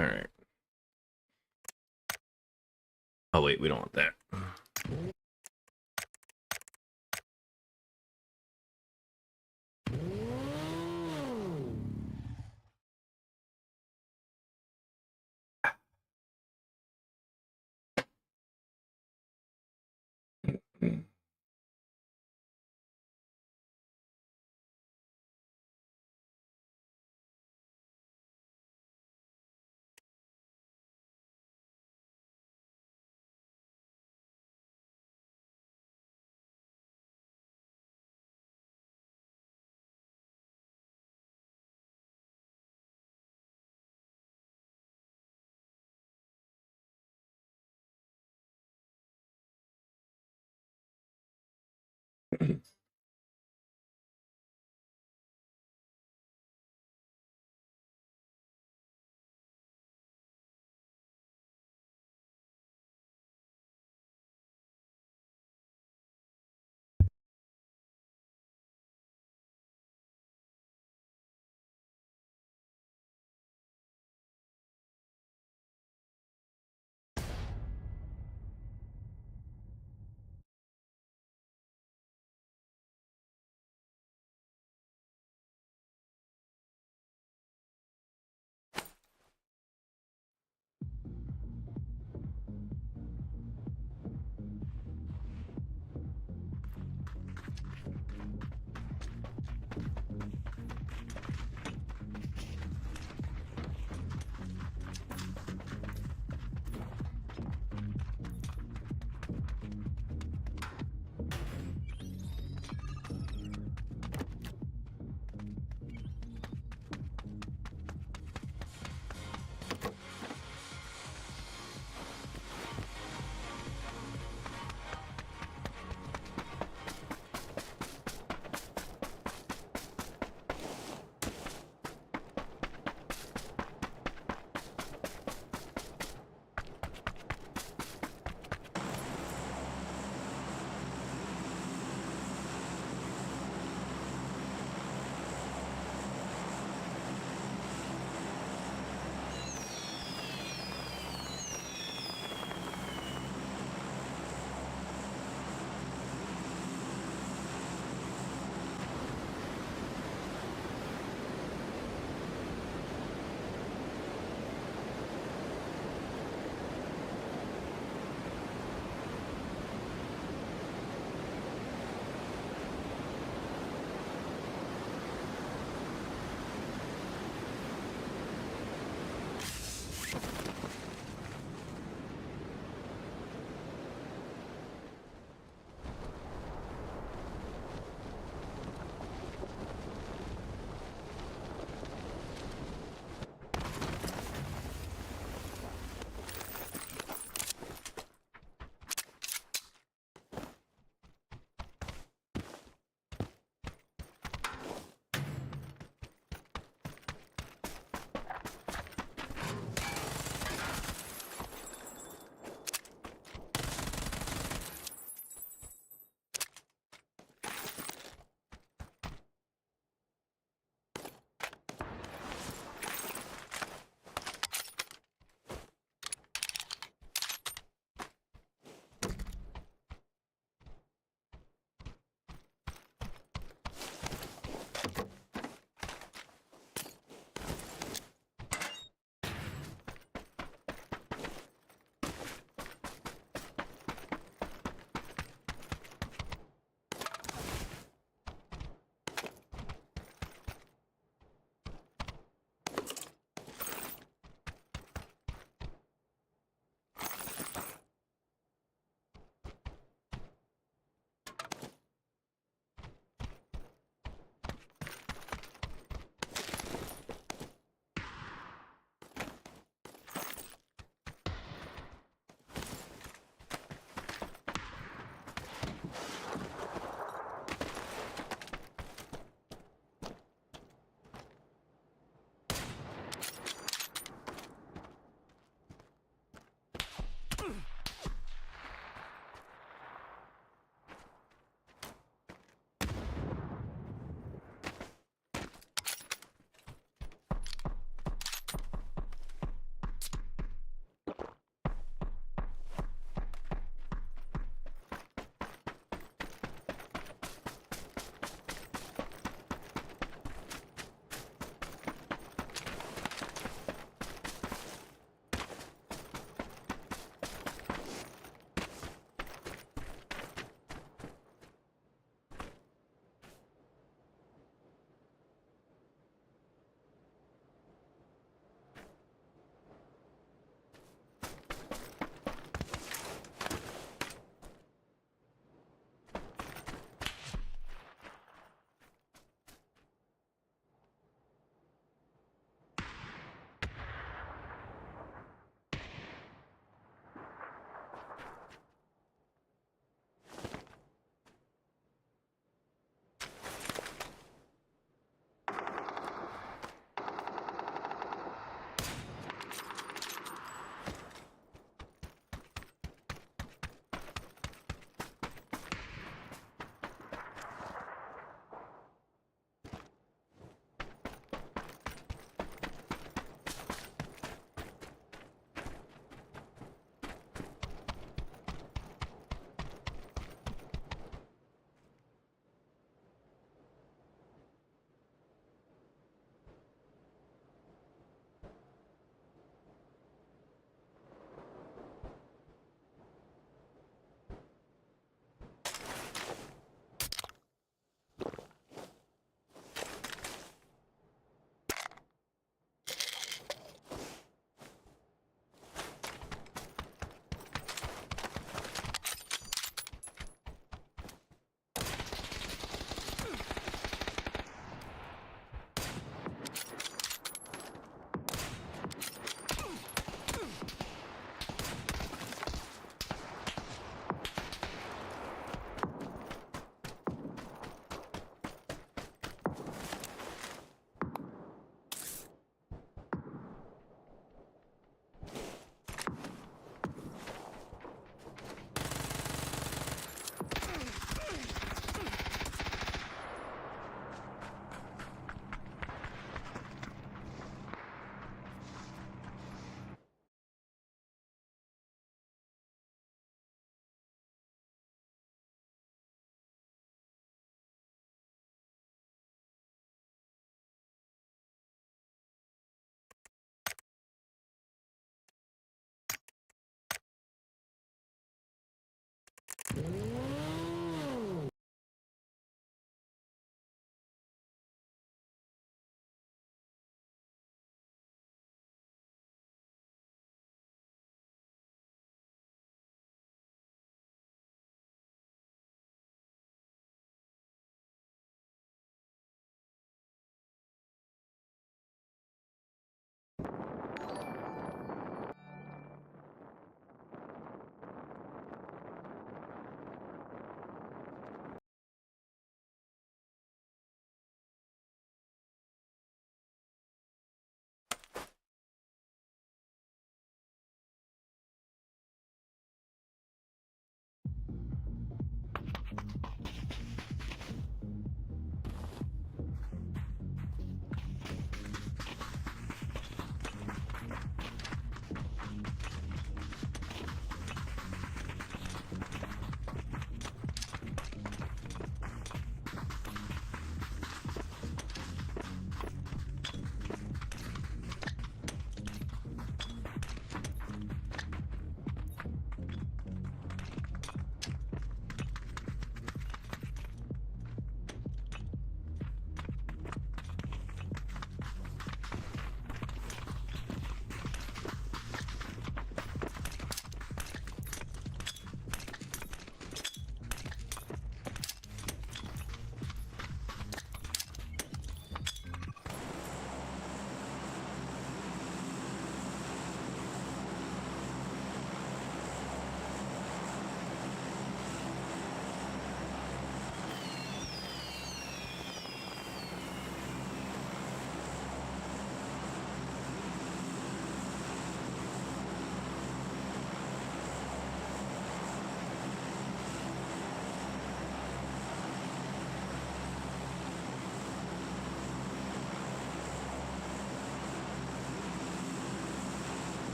All right. Oh wait, we don't want that.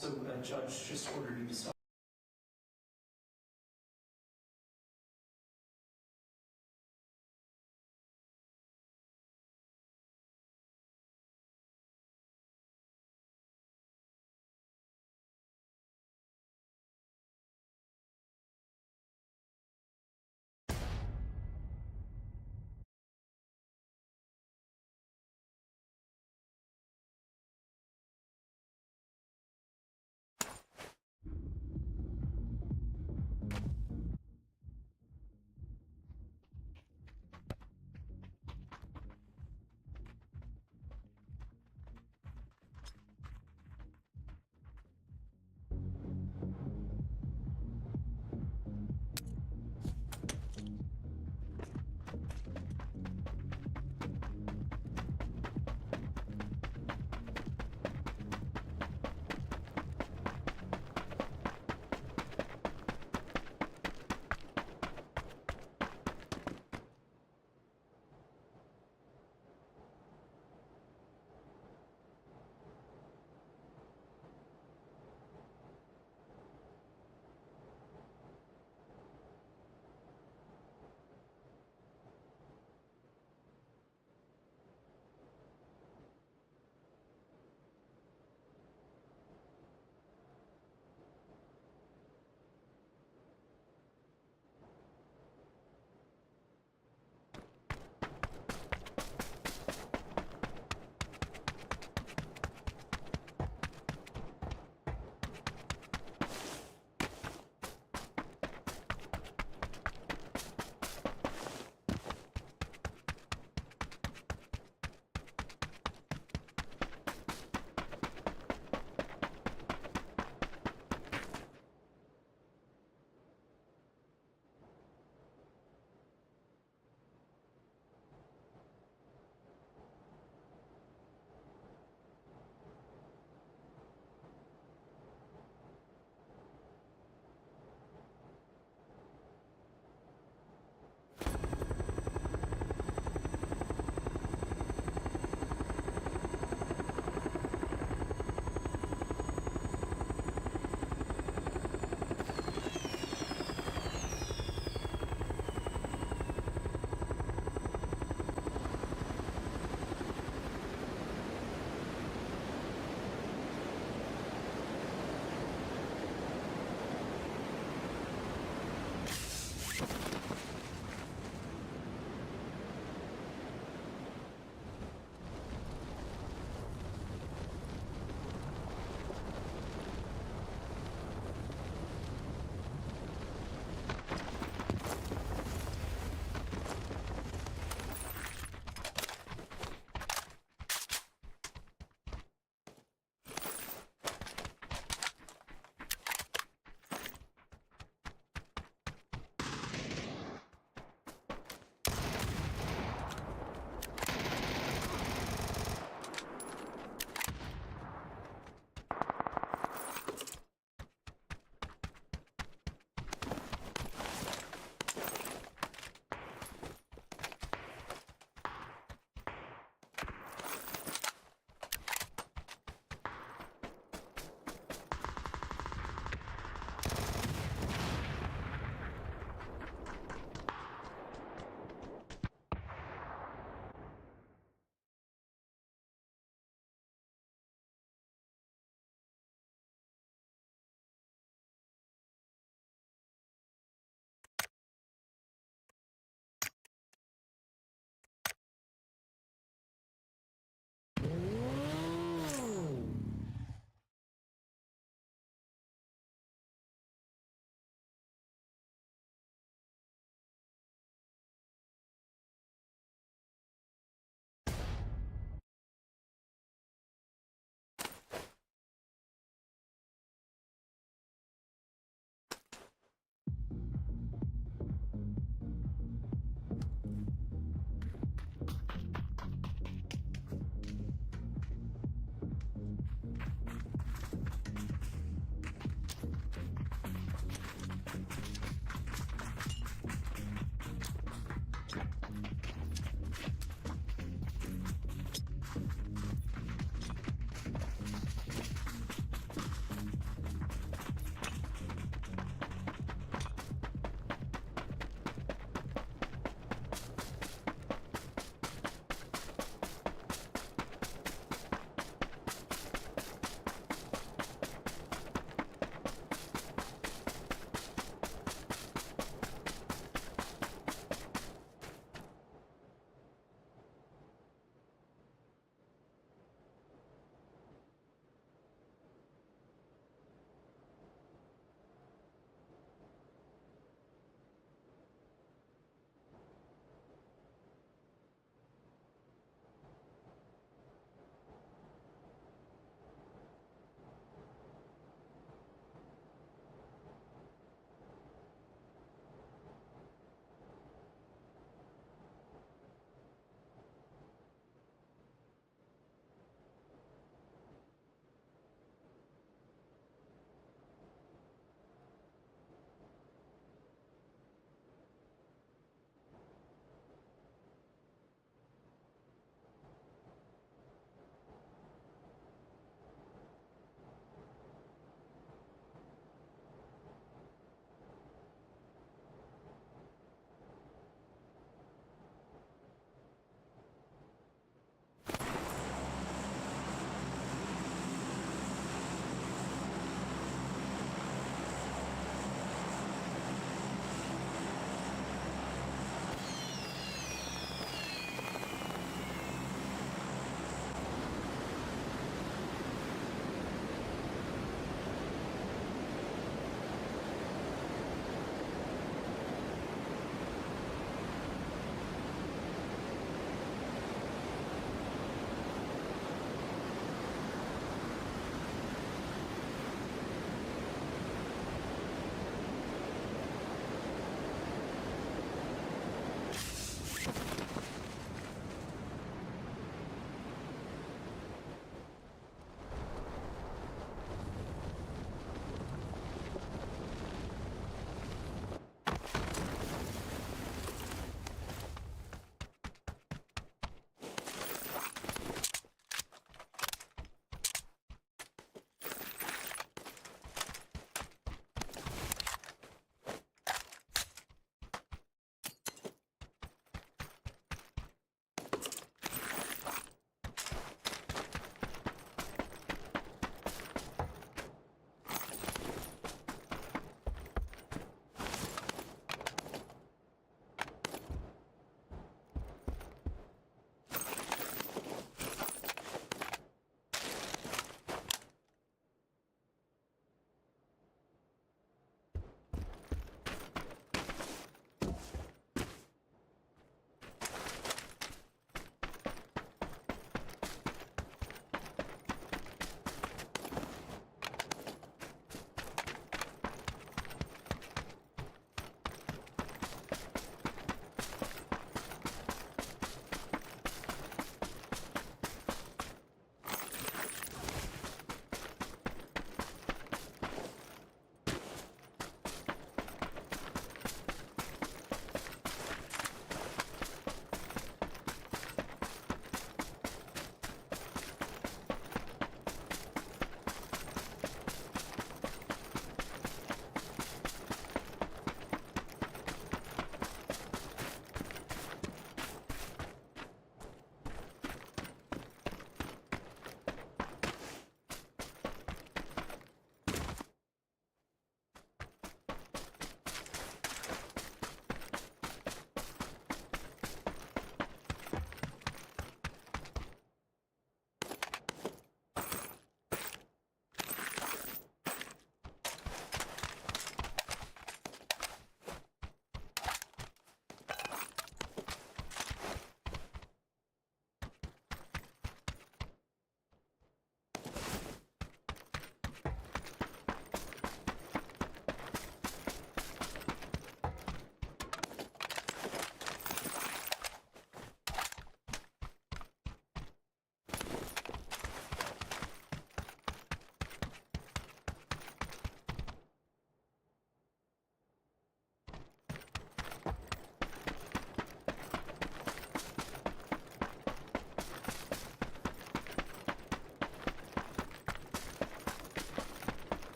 So a judge just ordered you to stop.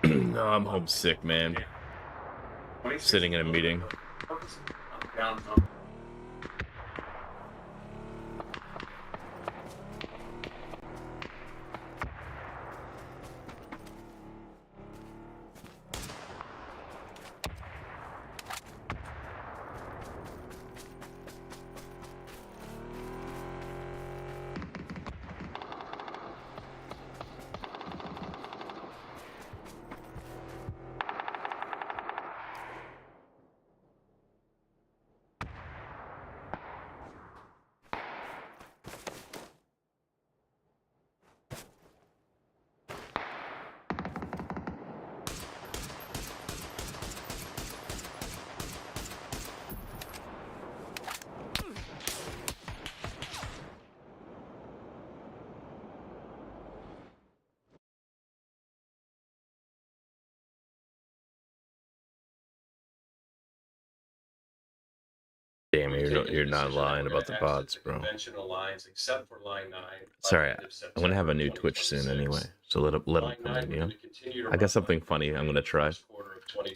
No, I'm homesick, man. Sitting in a meeting. Damn, you're not lying about the bots, bro. Sorry, I'm gonna have a new Twitch soon anyway, so let them come in. I got something funny I'm gonna try,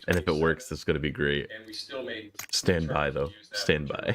and if it works, it's gonna be great. Stand by though. Stand by.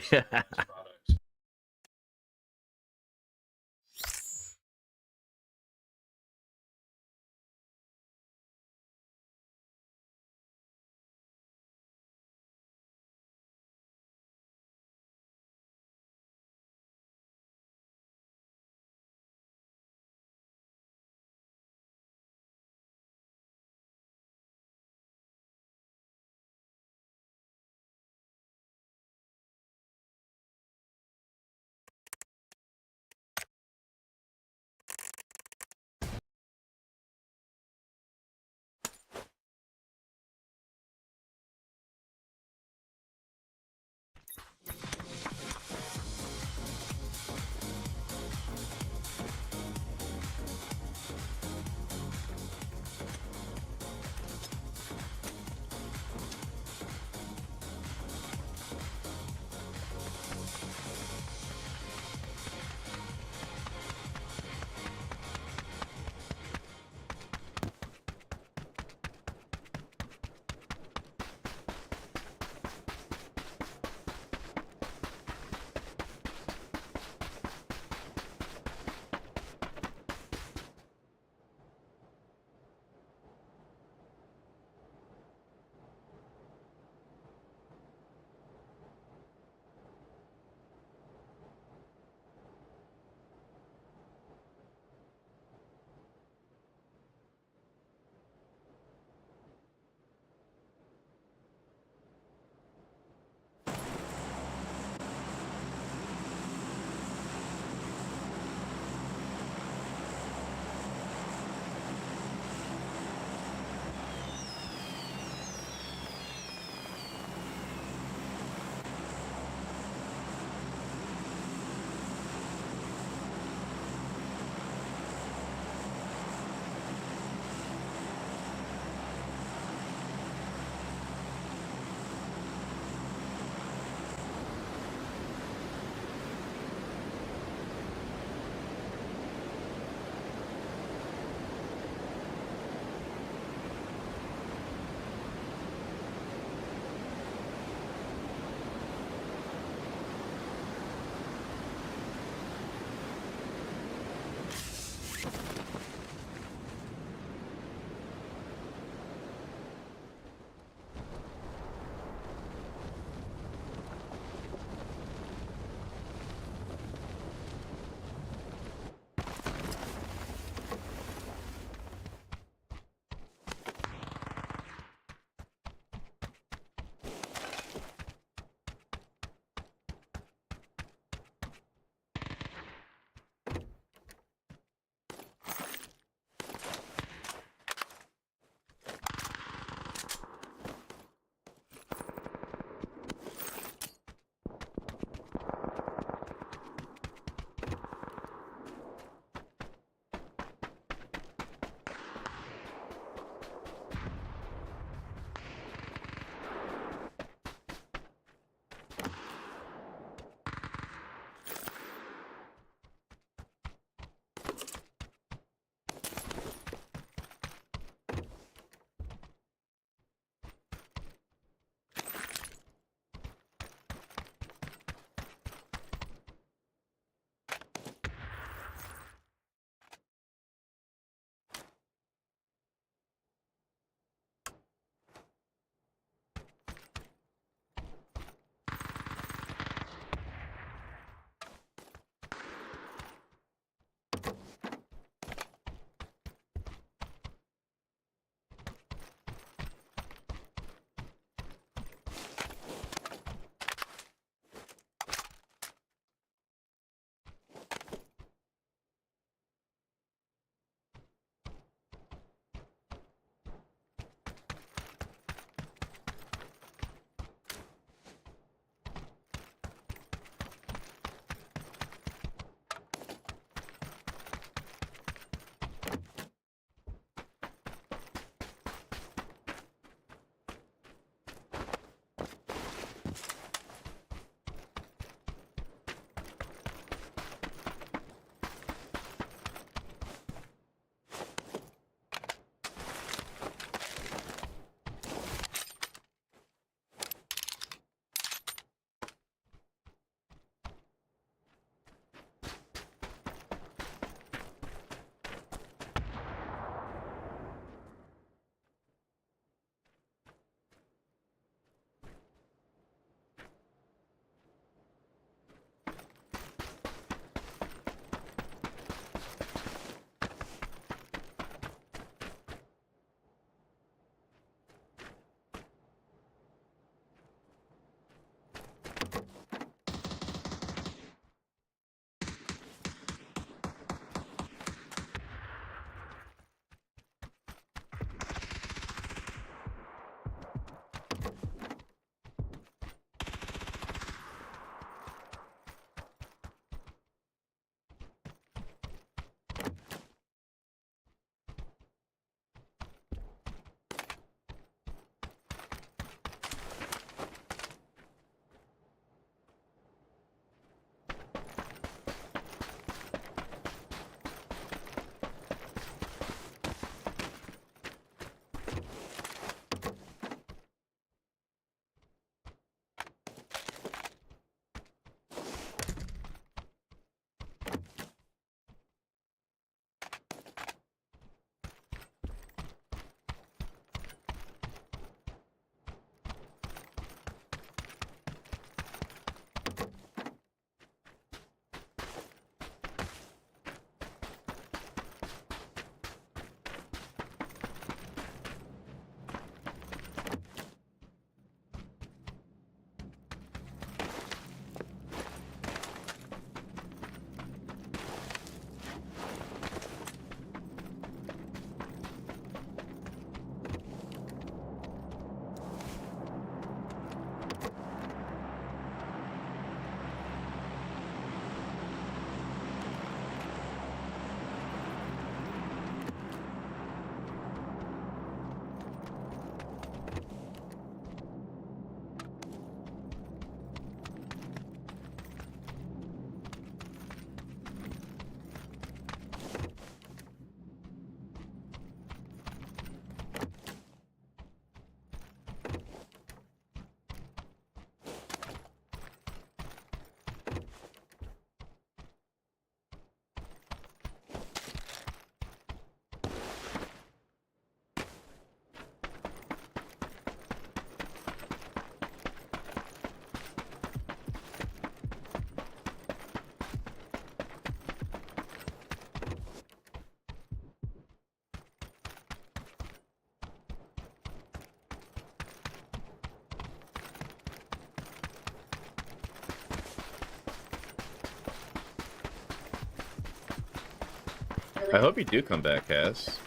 I hope you do come back, Cass.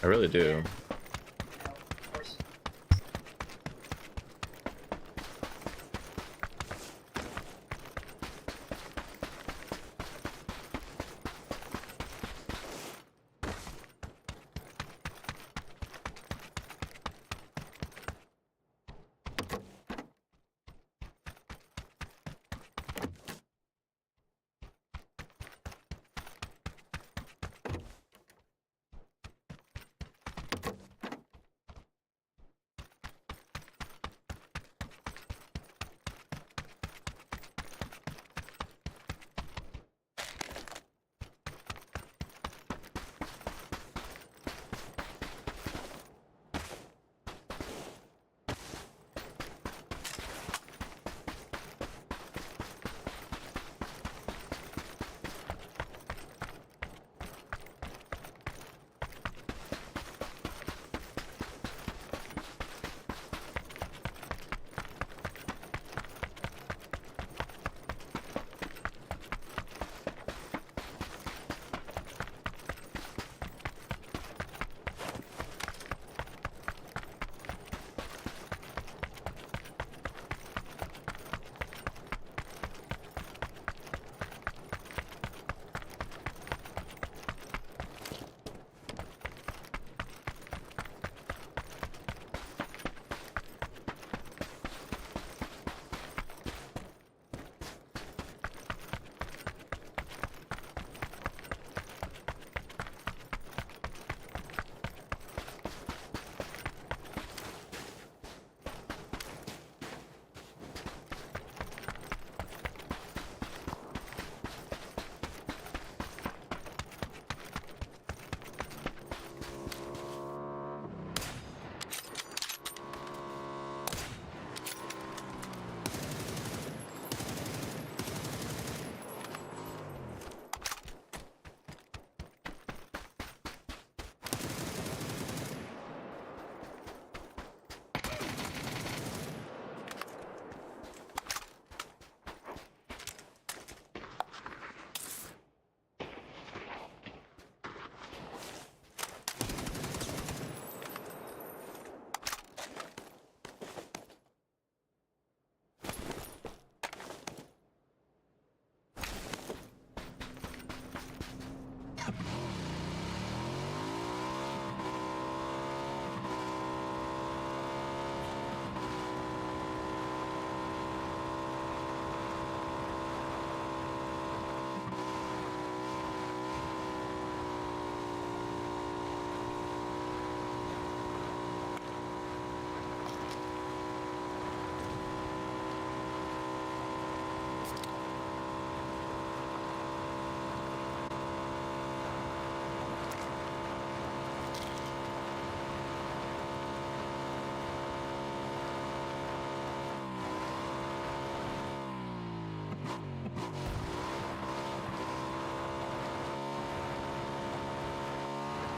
I really do.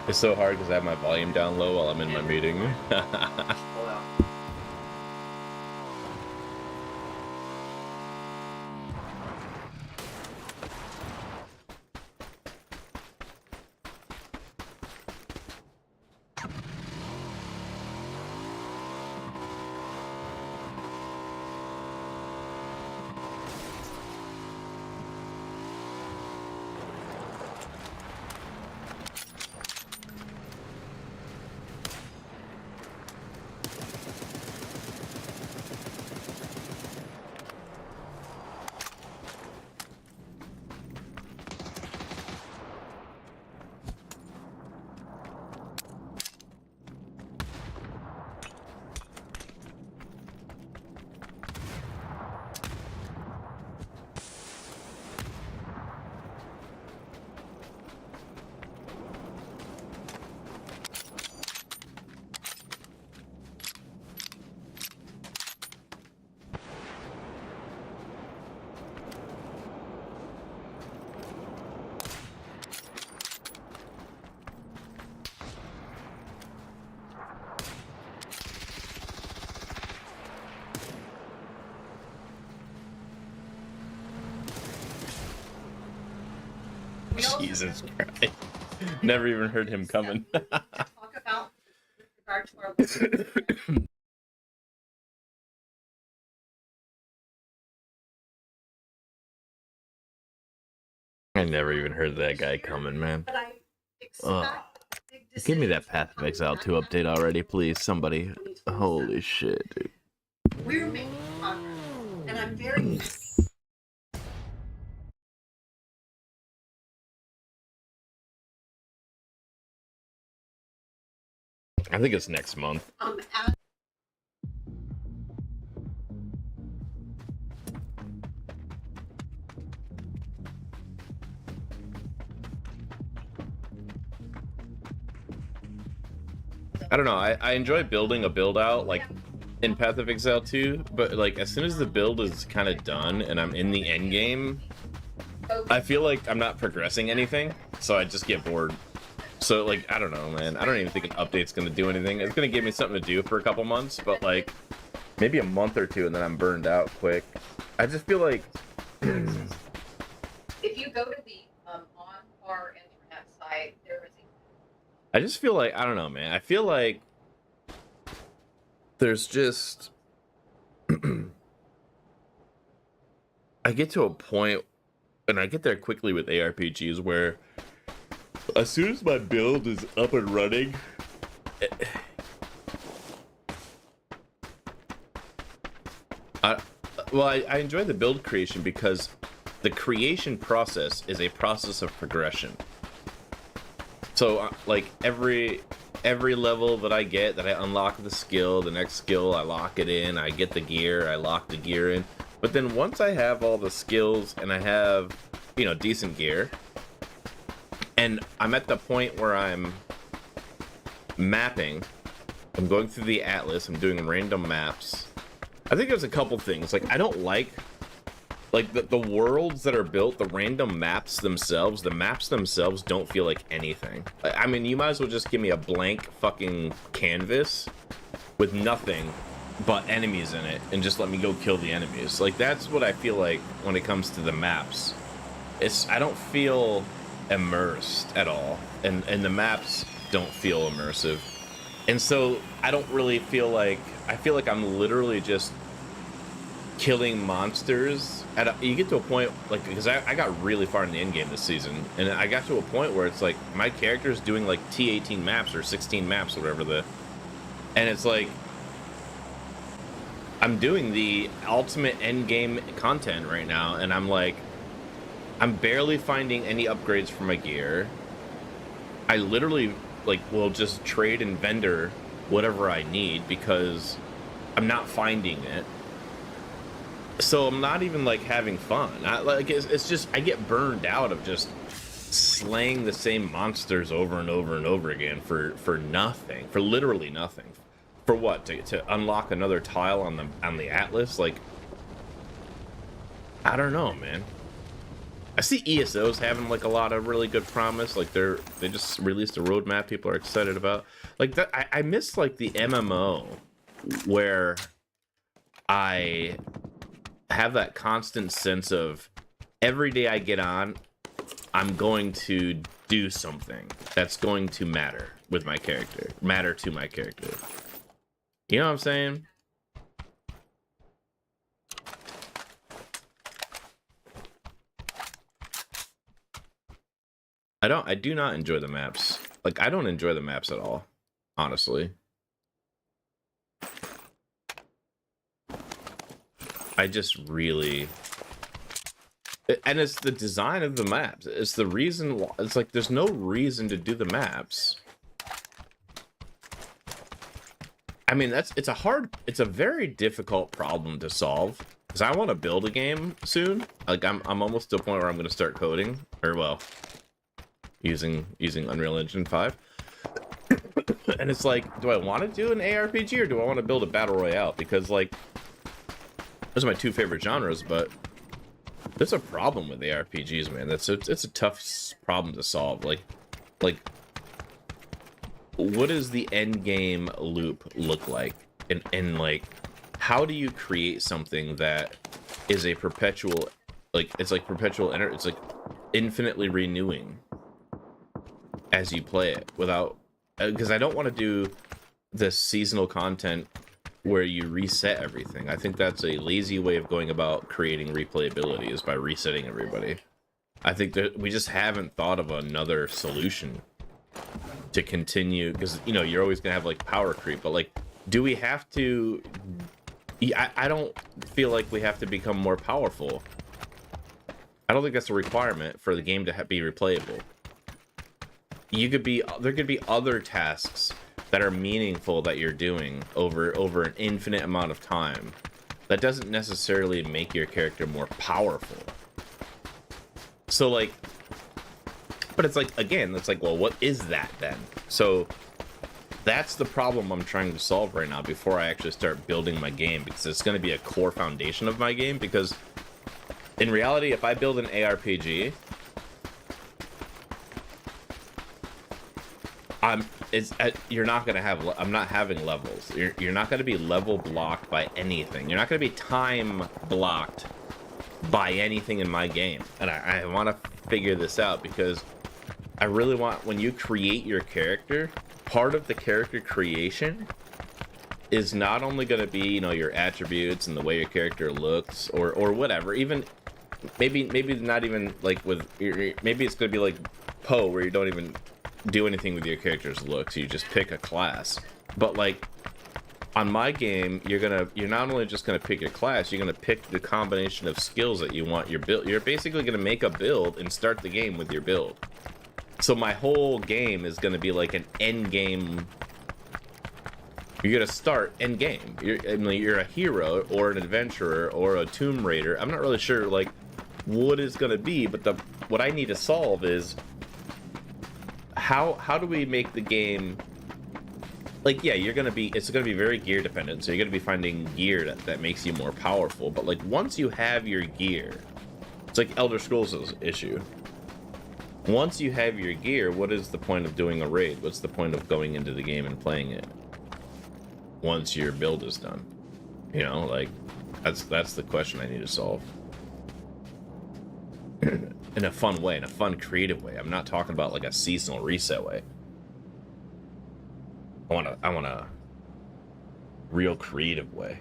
It's so hard because I have my volume down low while I'm in my meeting. Jesus Christ. Never even heard him coming. Talk about with regard to our I never even heard that guy coming, man. but I Ugh. expect big Give me that decisions Path of from Exile that 2 update already, please. Somebody. 2027. Holy shit, dude. We're making progress, and I'm very I think it's next month. at I don't know. I enjoy building a build out like in Path of Exile 2, but like as soon as the build is kind of done and I'm in the end game, I feel like I'm not progressing anything, so I just get bored. So like I don't know, man. I don't even think an update's gonna do anything. It's gonna give me something to do for a couple months, but like maybe a month or two and then I'm burned out quick. I just feel like if you go to the on our internet site, there is I just feel like I don't know, man. I feel like there's just I get to a point, and I get there quickly with ARPGs, where as soon as my build is up and running, I enjoy the build creation because the creation process is a process of progression. So like every level that I get, that I unlock the skill, the next skill, I lock it in, I get the gear, I lock the gear in. But then once I have all the skills and I have, you know, decent gear, and I'm at the point where I'm mapping, I'm going through the atlas, I'm doing random maps. I think there's a couple things. Like I don't like the worlds that are built, the random maps themselves, the maps themselves don't feel like anything. I mean, you might as well just give me a blank fucking canvas with nothing but enemies in it and just let me go kill the enemies. Like that's what I feel like when it comes to the maps. I don't feel immersed at all, and the maps don't feel immersive. And so I don't really feel like, I feel like I'm literally just killing monsters you get to a point, like, because I got really far in the end game this season, and I got to a point where it's like my character's doing like T18 maps or 16 maps or whatever and it's like I'm doing the ultimate end game content right now, and I'm like, I'm barely finding any upgrades for my gear. I literally like will just trade and vendor whatever I need because I'm not finding it. So I'm not even like having fun. It's just I get burned out of just slaying the same monsters over and over and over again for nothing, for literally nothing. For what? To unlock another tile on the atlas? Like I don't know, man. I see ESOs having like a lot of really good promise. Like they just released a roadmap people are excited about. Like that I miss like the MMO where I have that constant sense of every day I get on, I'm going to do something that's going to matter with my character, matter to my character. You know what I'm saying? I do not enjoy the maps. Like I don't enjoy the maps at all, honestly. I just really, and it's the design of the maps. It's the reason why, it's like there's no reason to do the maps. I mean, it's a very difficult problem to solve because I want to build a game soon. Like I'm almost to a point where I'm going to start coding, or well, using Unreal Engine 5. And it's like, do I want to do an ARPG or do I want to build a battle royale? Because like those are my two favorite genres, but there's a problem with ARPGs, man. It's a tough problem to solve. Like what does the end game loop look like? And like, how do you create something that is a perpetual, like it's like perpetual it's like infinitely renewing? as you play it without, because I don't want to do this seasonal content where you reset everything. I think that's a lazy way of going about creating replayability, is by resetting everybody. I think that we just haven't thought of another solution to continue, because, you know, you're always gonna have like power creep, but like, do we have to? I don't feel like we have to become more powerful. I don't think that's a requirement for the game to be replayable. There could be other tasks that are meaningful that you're doing over an infinite amount of time. That doesn't necessarily make your character more powerful. So like, but it's like, again, it's like, well, what is that then? So that's the problem I'm trying to solve right now before I actually start building my game, because it's going to be a core foundation of my game. Because in reality, if I build an ARPG, you're not going to have, I'm not having levels. You're not going to be level blocked by anything. You're not going to be time blocked by anything in my game. And I want to figure this out, because I really want, when you create your character, part of the character creation is not only going to be, you know, your attributes and the way your character looks, or whatever. Even maybe not even like with, maybe it's going to be like Poe, where you don't even do anything with your character's looks. You just pick a class. But like on my game, you're not only just gonna pick your class, you're gonna pick the combination of skills that you want your build. You're basically gonna make a build and start the game with your build. So my whole game is gonna be like an end game. You're gonna start end game. You're a hero or an adventurer or a tomb raider. I'm not really sure like what it's gonna be, but what I need to solve is how do we make the game, like, yeah, it's gonna be very gear dependent, so you're gonna be finding gear that makes you more powerful. But like, once you have your gear, it's like Elder Scrolls' issue. Once you have your gear, what is the point of doing a raid? What's the point of going into the game and playing it once your build is done? You know, like, that's the question I need to solve. In a fun way, in a fun, creative way. I'm not talking about like a seasonal reset way. I want a real creative way.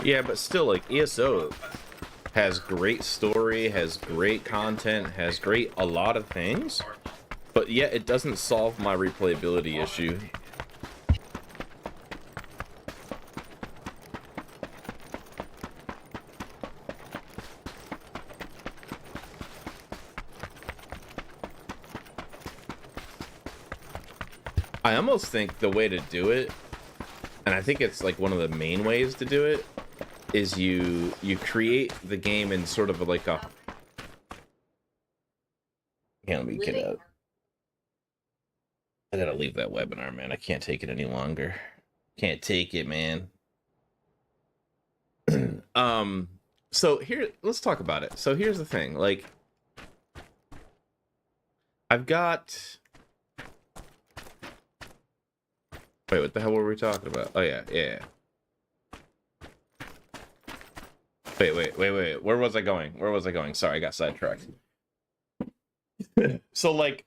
Yeah, but still, like, ESO has great story, has great content, has a lot of things, but yet it doesn't solve my replayability issue. I almost think the way to do it, and I think it's like one of the main ways to do it, is you create the game in sort of like a... Can't let me get out. I gotta leave that webinar, man. I can't take it any longer. Can't take it, man. So here, let's talk about it. So here's the thing, like, I've got... Wait, what the hell were we talking about? Oh yeah. Wait. Where was I going? Sorry, I got sidetracked. So, like...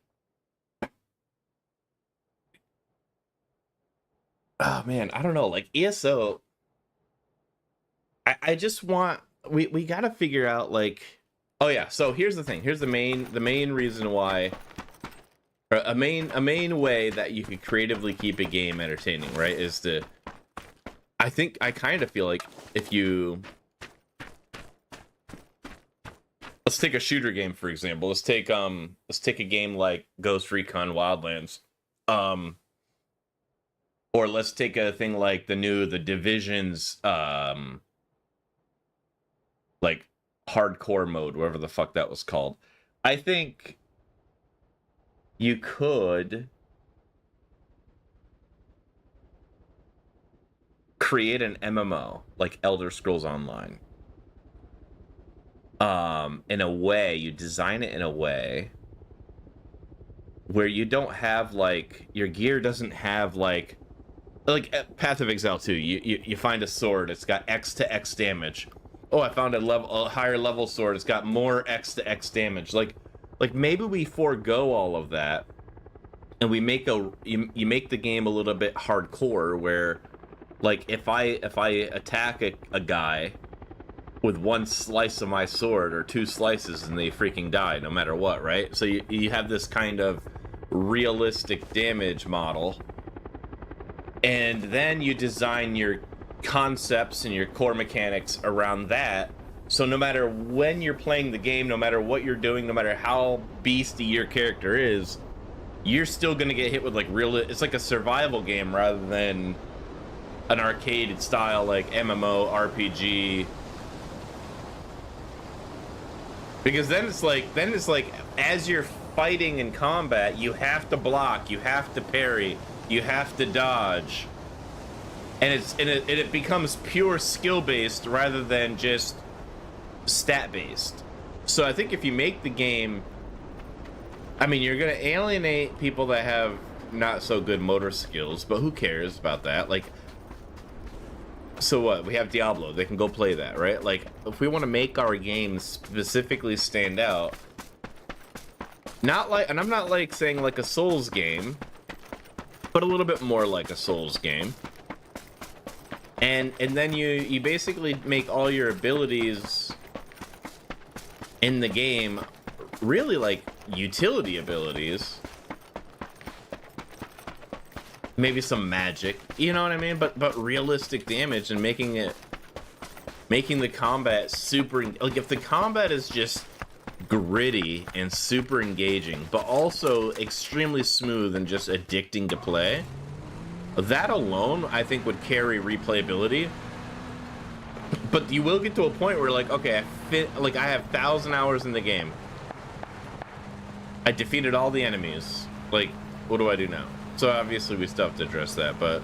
Oh, man, I don't know. Like, ESO... I just want... We gotta figure out, like... Oh, yeah, so here's the thing. Here's the main reason why... A main way that you could creatively keep a game entertaining, right? Is to I kind of feel like if you... Let's take a shooter game, for example. Let's take a game like Ghost Recon Wildlands. Or let's take a thing like the Division's like hardcore mode, whatever the fuck that was called. I think you could create an MMO like Elder Scrolls Online. In a way, you design it in a way where you don't have like your gear doesn't have like Path of Exile 2. You find a sword, it's got X to X damage. Oh, I found a higher level sword, it's got more X to X damage. Like maybe we forego all of that and we make you make the game a little bit hardcore where like if I attack a guy with one slice of my sword or two slices and they freaking die no matter what, right? So you have this kind of realistic damage model, and then you design your concepts and your core mechanics around that, so no matter when you're playing the game, no matter what you're doing, no matter how beastie your character is, you're still gonna get hit with like it's like a survival game rather than an arcade style like MMO RPG. Because then it's like as you're fighting in combat, you have to block, you have to parry, you have to dodge, and it becomes pure skill based rather than just stat based. So I think if you make the game, I mean, you're gonna alienate people that have not so good motor skills, but who cares about that? Like, so what? We have Diablo. They can go play that, right? Like, if we want to make our games specifically stand out, not like, and I'm not like saying like a Souls game, but a little bit more like a Souls game. And then you basically make all your abilities in the game really like utility abilities. Maybe some magic, you know what I mean? But realistic damage, and making the combat super, like if the combat is just gritty and super engaging, but also extremely smooth and just addicting to play, that alone I think would carry replayability. But you will get to a point where like, okay, I have 1,000 hours in the game. I defeated all the enemies. Like, what do I do now? So obviously we still have to address that, but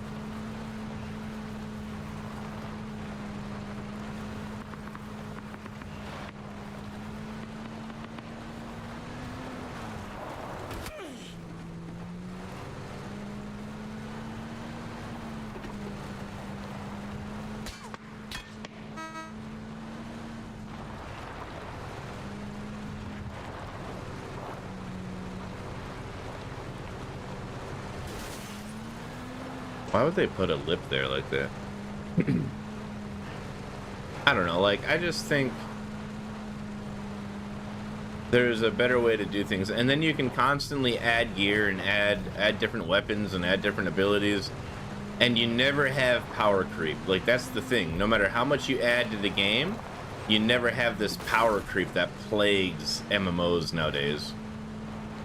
why would they put a lip there like that? I don't know, like, I just think there's a better way to do things, and then you can constantly add gear and add different weapons and add different abilities, and you never have power creep. Like, that's the thing. No matter how much you add to the game, you never have this power creep that plagues MMOs nowadays,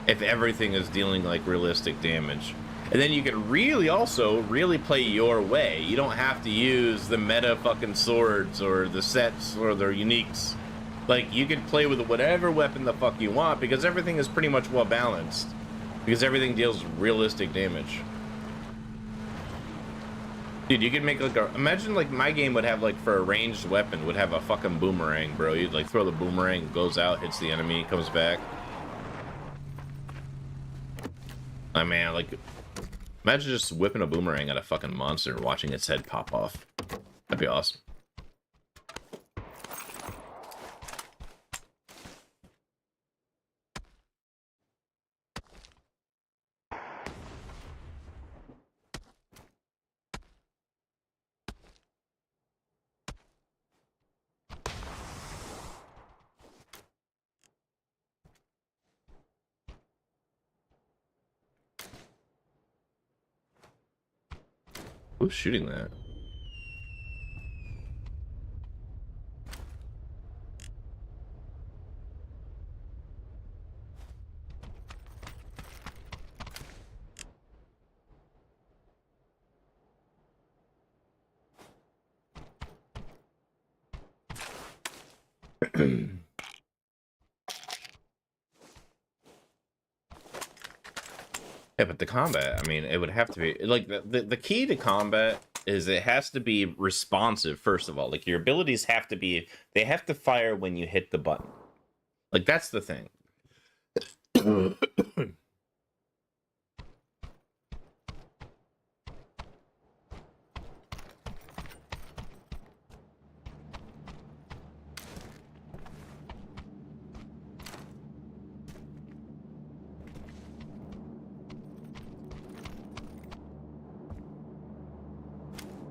if everything is dealing like realistic damage. And then you can really play your way. You don't have to use the meta fucking swords or the sets or the uniques. Like, you can play with whatever weapon the fuck you want because everything is pretty much well balanced. Because everything deals realistic damage. Dude, you could make like imagine like my game would have like for a ranged weapon would have a fucking boomerang, bro. You'd like throw the boomerang, goes out, hits the enemy, comes back. I mean, like, imagine just whipping a boomerang at a fucking monster and watching its head pop off. That'd be awesome. Who's shooting that? Yeah, but the combat, I mean, it would have to be like the key to combat is it has to be responsive, first of all. Like your abilities have to be, they have to fire when you hit the button. Like that's the thing.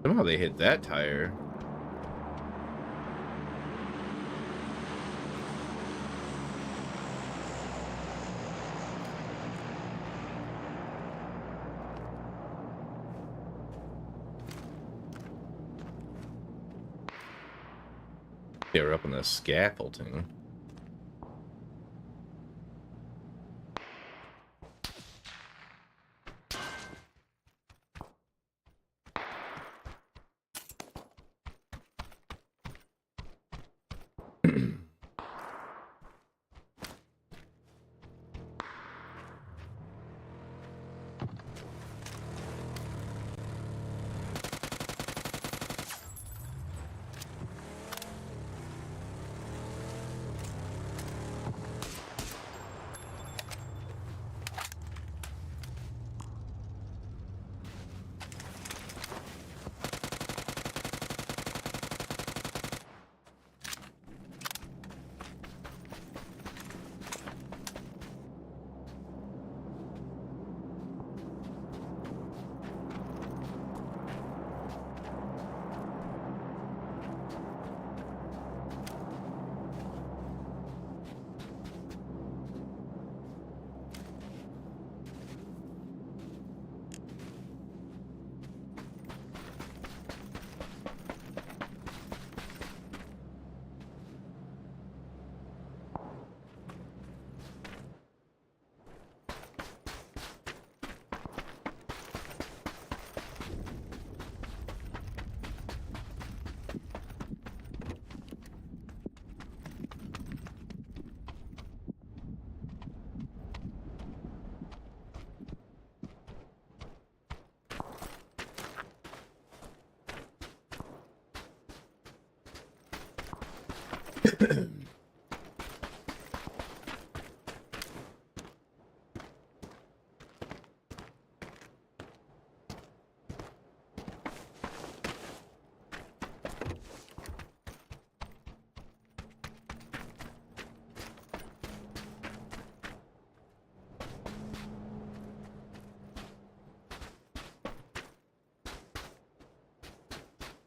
Somehow they hit that tire. They were up on the scaffolding.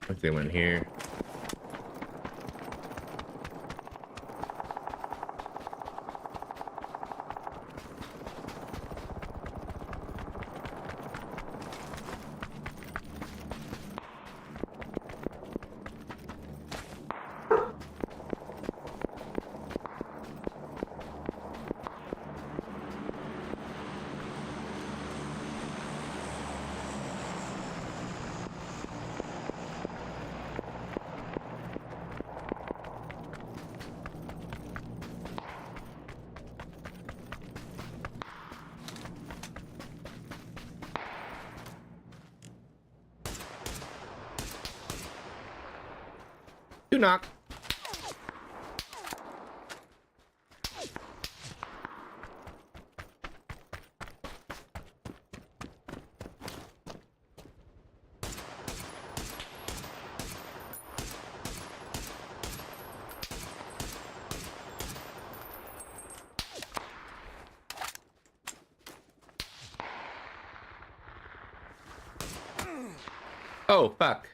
Like they went here. Do knock. Oh, fuck.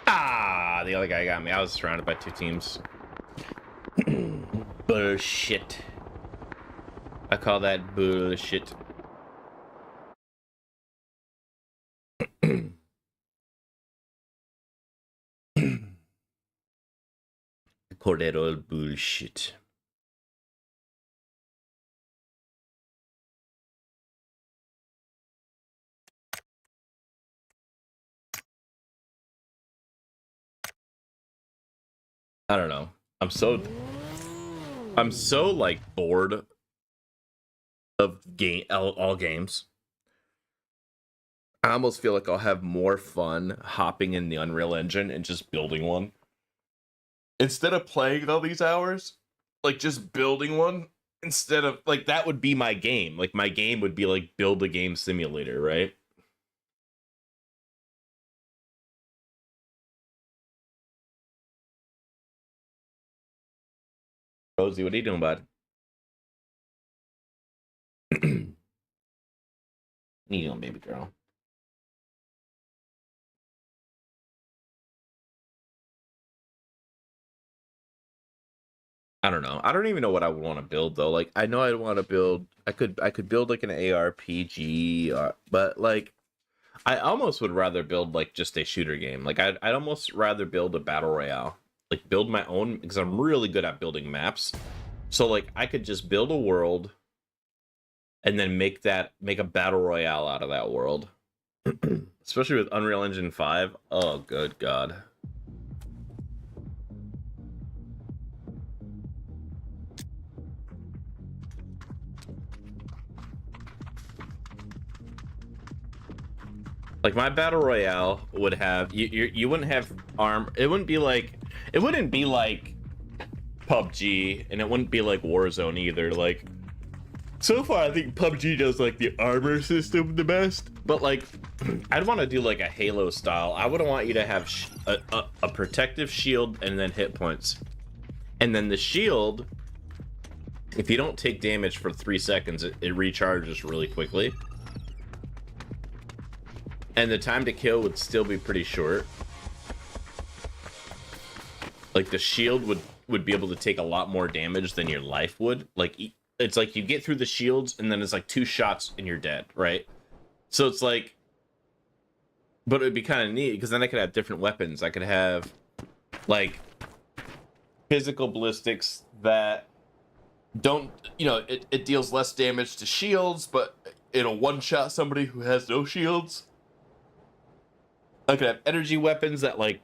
Ah, the other guy got me. I was surrounded by two teams. Bullshit. I call that bullshit. I call that all bullshit. I don't know. I'm so like bored of all games. I almost feel like I'll have more fun hopping in the Unreal Engine and just building one instead of playing all these hours. Like just building one instead of like that would be my game. Like my game would be like build a game simulator, right? Rosie, what are you doing, bud? What are you doing, baby girl? I don't know. I don't even know what I would want to build though. Like I know I'd want to build. I could build like an ARPG, but like I almost would rather build like just a shooter game. Like I'd almost rather build a battle royale. Like build my own because I'm really good at building maps. So like I could just build a world and then make a battle royale out of that world. Especially with Unreal Engine 5. Oh, good God. Like my battle royale would have you wouldn't have arm. It wouldn't be like PUBG, and it wouldn't be like Warzone either. Like so far, I think PUBG does like the armor system the best. But like, I'd want to do like a Halo style. I wouldn't want you to have a protective shield and then hit points, and then the shield. If you don't take damage for 3 seconds, it recharges really quickly. And the time to kill would still be pretty short. Like the shield would be able to take a lot more damage than your life would. Like it's like you get through the shields and then it's like 2 shots and you're dead, right? So it's like, but it'd be kind of neat because then I could have different weapons. I could have like physical ballistics that don't, it deals less damage to shields, but it'll one-shot somebody who has no shields. I could have energy weapons that like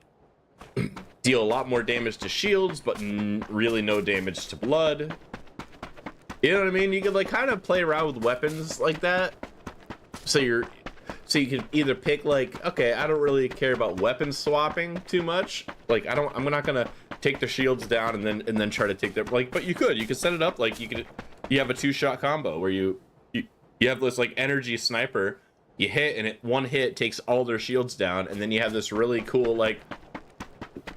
deal a lot more damage to shields, but really no damage to blood. You know what I mean? You could like kind of play around with weapons like that. So you can either pick like, okay, I don't really care about weapon swapping too much. Like I'm not gonna take the shields down and then try to take their like, but you could set it up like you have a 2-shot combo where you have this like energy sniper. You hit and one hit takes all their shields down, and then you have this really cool like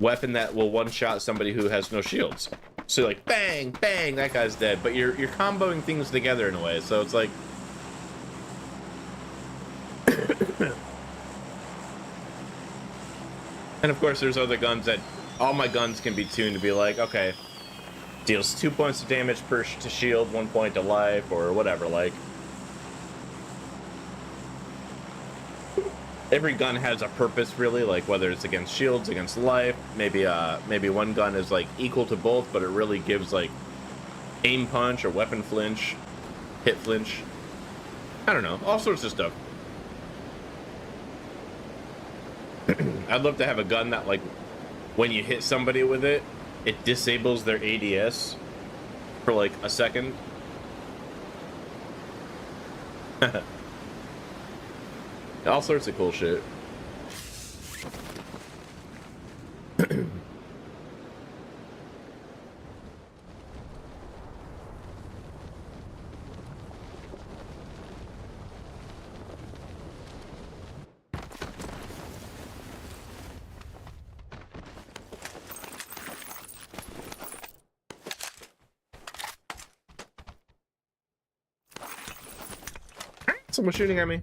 weapon that will one-shot somebody who has no shields. So like bang, bang, that guy's dead. But you're comboing things together in a way, so it's like and of course there's other guns that all my guns can be tuned to be like, okay, deals 2 points of damage to shield, 1 point to life, or whatever. Like every gun has a purpose, really, like whether it's against shields, against life. Maybe one gun is like equal to both, but it really gives like aim punch or weapon flinch, hit flinch. I don't know, all sorts of stuff. I'd love to have a gun that like when you hit somebody with it, it disables their ADS for like a second. All sorts of cool shit. Someone's shooting at me.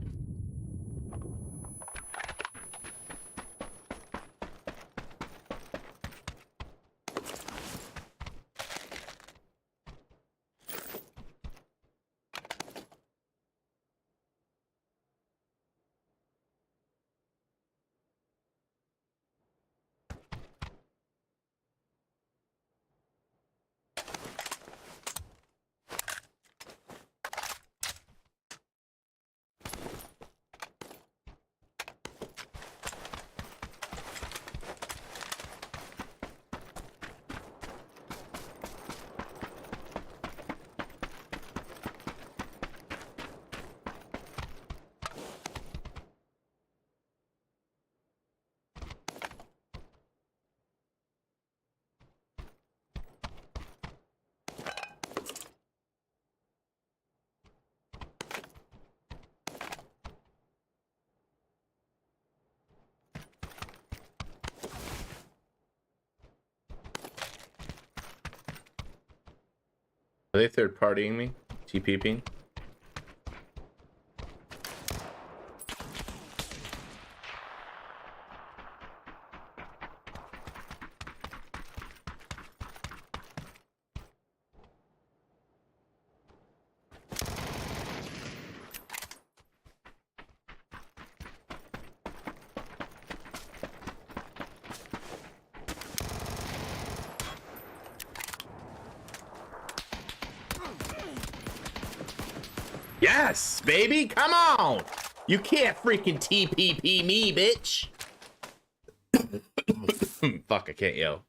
Are they third partying me? TPPing? Yes, baby, come on! You can't freaking TPP me, bitch! Fuck, I can't yell.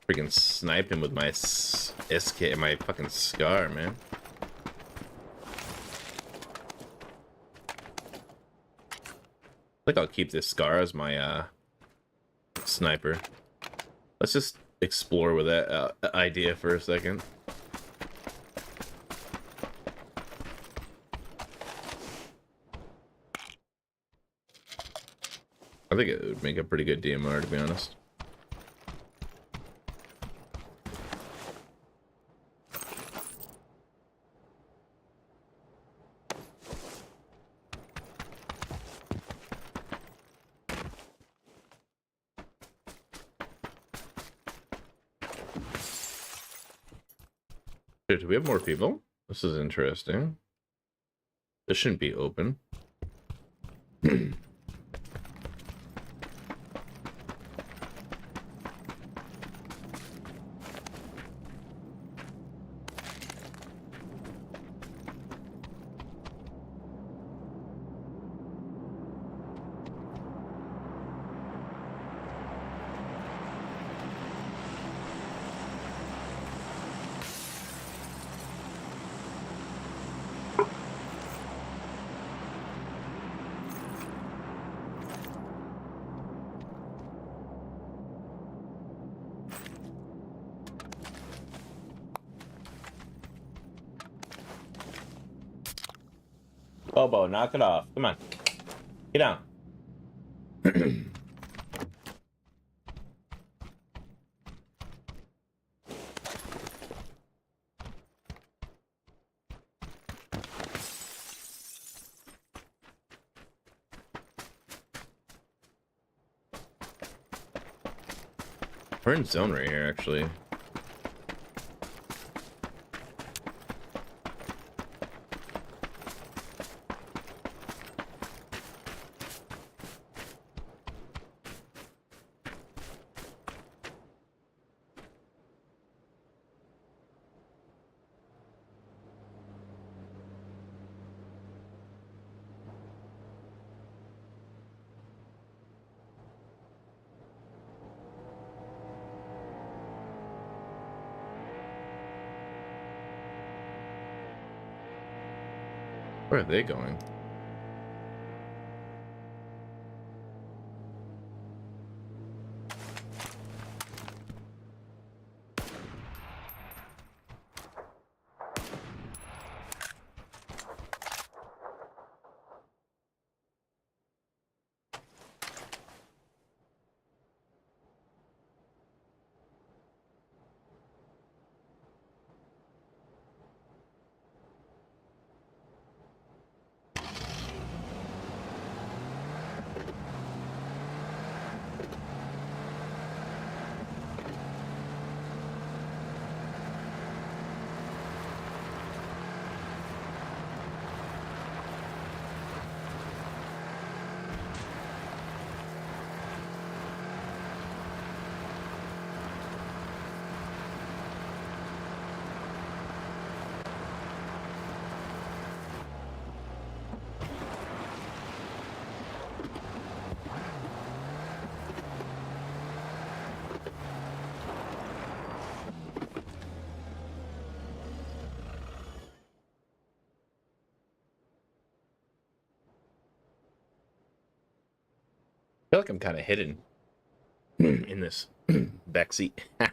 Freaking snipe him with my SK, my fucking scar, man. I think I'll keep this scar as my sniper. Let's just explore with that idea for a second. I think it would make a pretty good DMR, to be honest. Dude, do we have more people? This is interesting. This shouldn't be open. Bobo, knock it off. Come on. Get down. We're in zone right here, actually. Where are they going? I feel like I'm kind of hidden in this backseat. What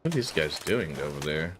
are these guys doing over there?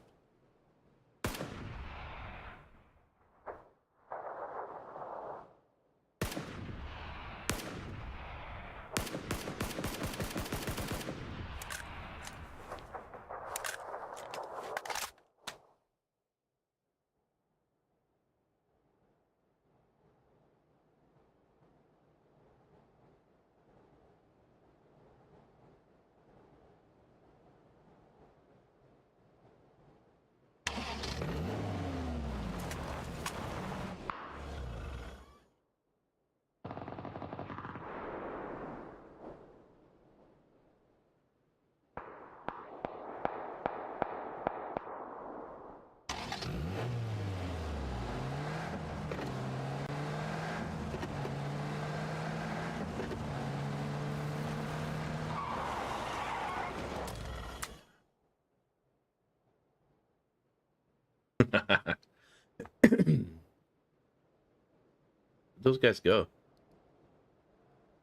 Those guys go.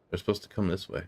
They're supposed to come this way.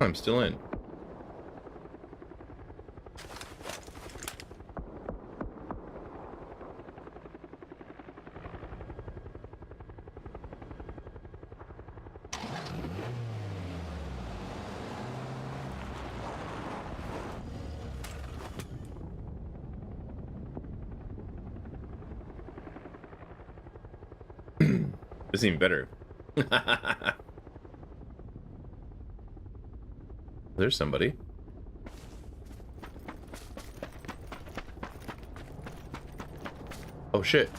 I'm still in. This is even better. There's somebody. Oh shit.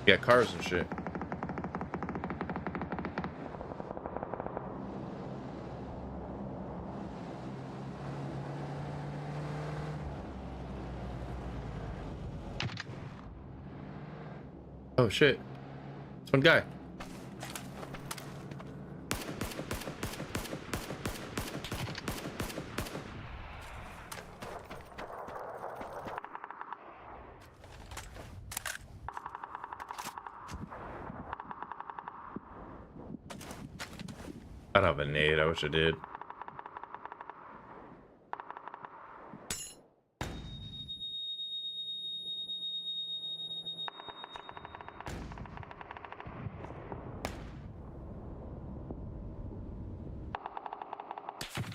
Yeah, cars and shit. Oh shit. It's one guy. I don't have a nade. I wish I did.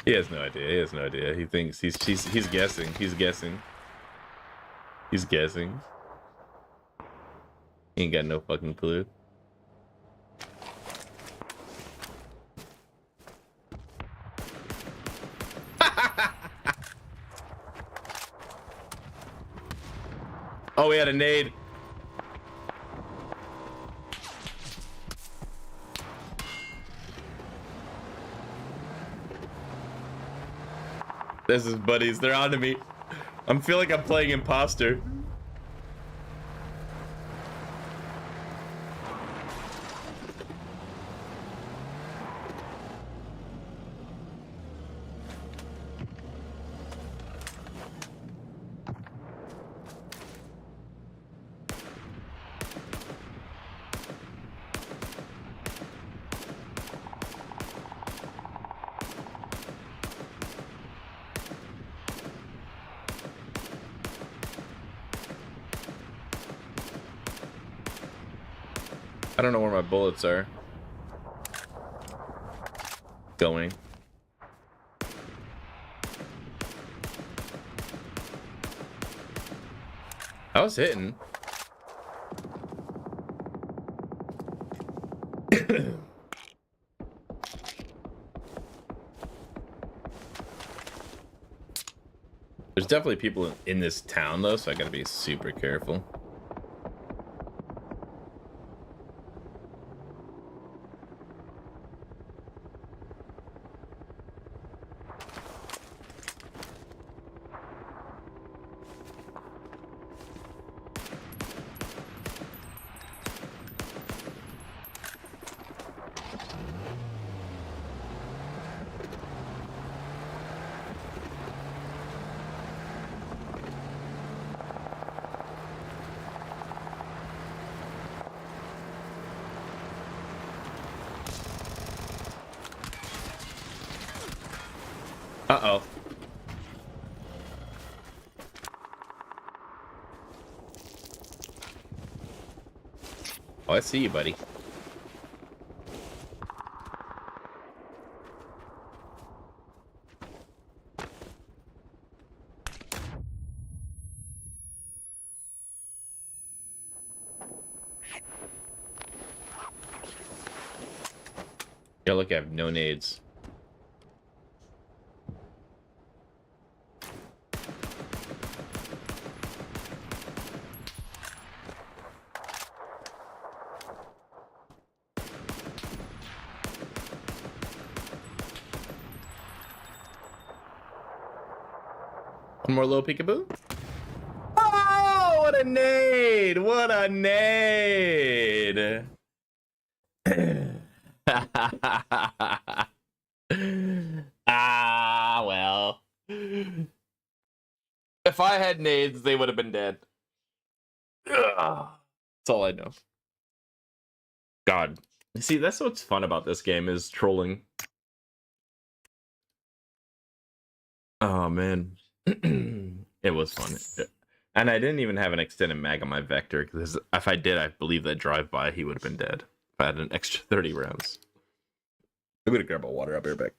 He has no idea. He has no idea. He thinks he's guessing. He's guessing. He's guessing. He ain't got no fucking clue. Oh, we had a nade. This is buddies. They're onto me. I feel like I'm playing imposter. I don't know where my bullets are going. I was hitting. There's definitely people in this town though, so I gotta be super careful. Uh-oh. Oh, I see you, buddy. Yeah, look, I have no nades. One more little peekaboo. Oh, what a nade! What a nade! Ah, well. If I had nades, they would have been dead. Ugh. That's all I know. God. See, that's what's fun about this game is trolling. Oh, man. It was fun. And I didn't even have an extended mag on my Vector, because if I did, I believe that drive-by, he would have been dead. If I had an extra 30 rounds. I'm gonna grab a water. I'll be right back.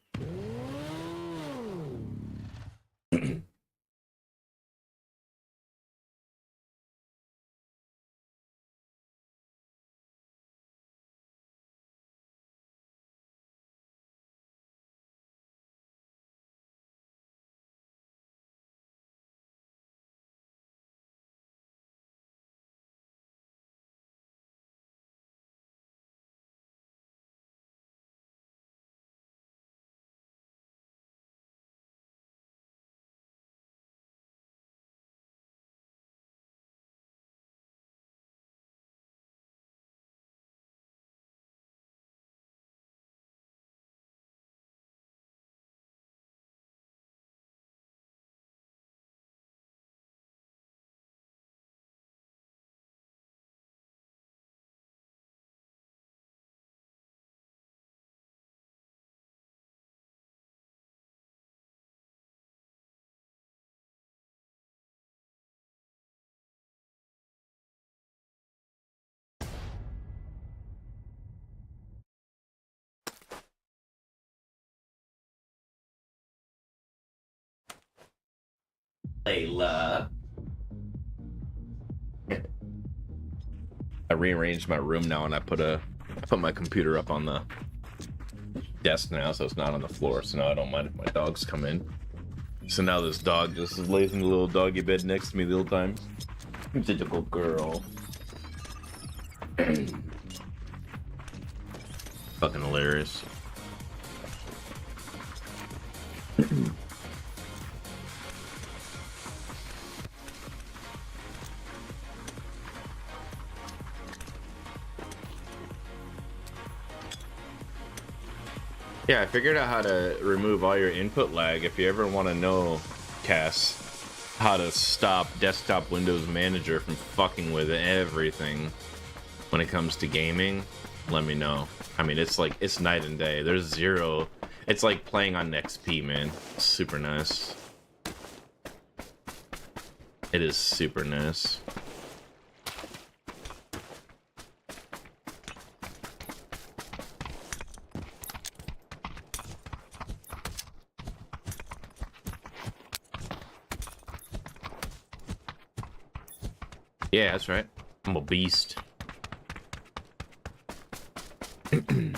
Layla. I rearranged my room now, and I put my computer up on the desk now, so it's not on the floor. So now I don't mind if my dogs come in. So now this dog just lays in the little doggy bed next to me the whole time. You're such a good girl. Fucking hilarious. Yeah, I figured out how to remove all your input lag. If you ever want to know, Cass, how to stop desktop Windows Manager from fucking with everything when it comes to gaming, let me know. I mean, it's like, it's night and day. There's zero. It's like playing on XP, man. It's super nice. It is super nice. Yeah, that's right. I'm a beast. There's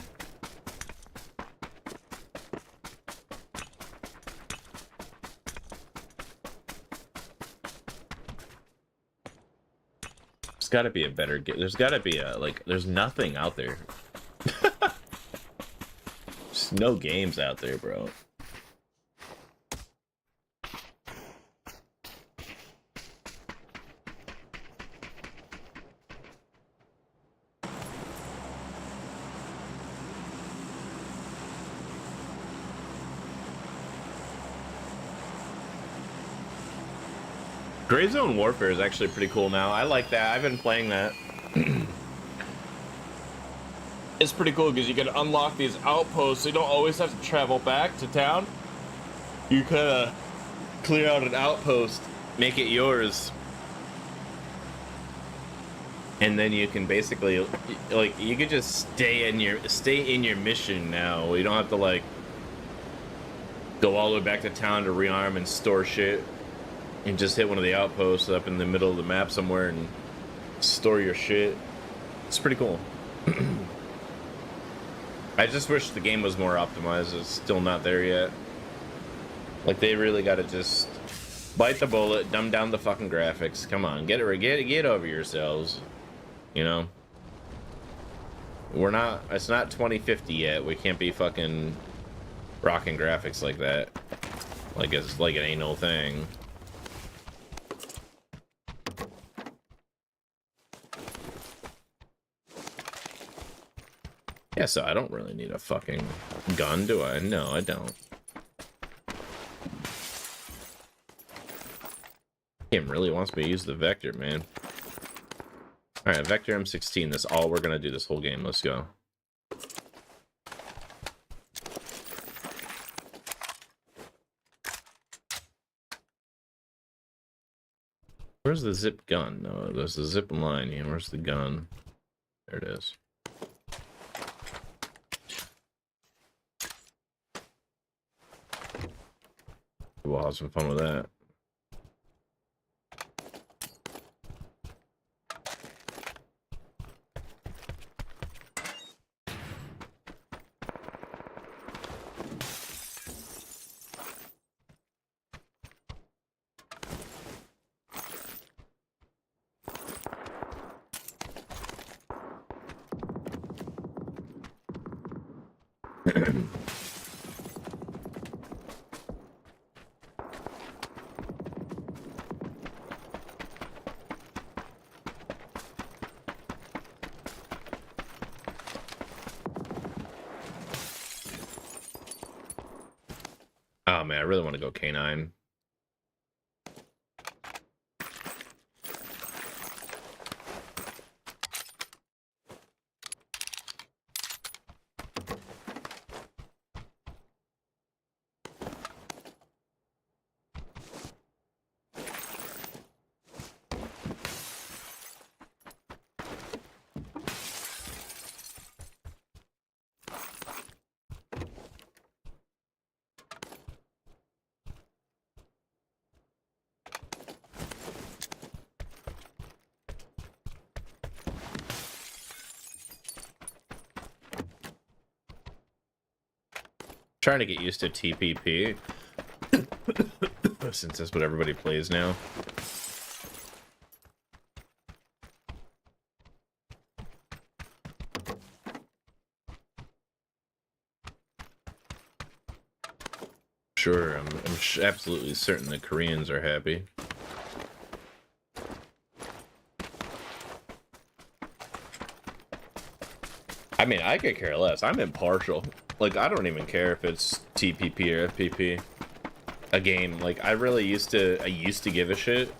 gotta be a better game. There's gotta be a, like, there's nothing out there. There's no games out there, bro. Gray Zone Warfare is actually pretty cool now. I like that. I've been playing that. It's pretty cool because you can unlock these outposts. So you don't always have to travel back to town. You kind of clear out an outpost, make it yours, and then you can basically, like, you could just stay in your mission now. You don't have to like go all the way back to town to rearm and store shit, and just hit one of the outposts up in the middle of the map somewhere and store your shit. It's pretty cool. I just wish the game was more optimized. It's still not there yet. Like, they really got to just bite the bullet, dumb down the fucking graphics. Come on, get over yourselves. You know, it's not 2050 yet. We can't be fucking rocking graphics like that. Like it's like it ain't no thing. Yeah, so I don't really need a fucking gun, do I? No, I don't. Game really wants me to use the Vector, man. Alright, Vector M16, that's all we're gonna do this whole game. Let's go. Where's the zip gun? No, there's the zip line here. Where's the gun? There it is. We'll have some fun with that. Oh man, I really want to go K9. Trying to get used to TPP since that's what everybody plays now. Sure, I'm absolutely certain the Koreans are happy. I mean, I could care less. I'm impartial. Like, I don't even care if it's TPP or FPP. A game. Like, I used to give a shit.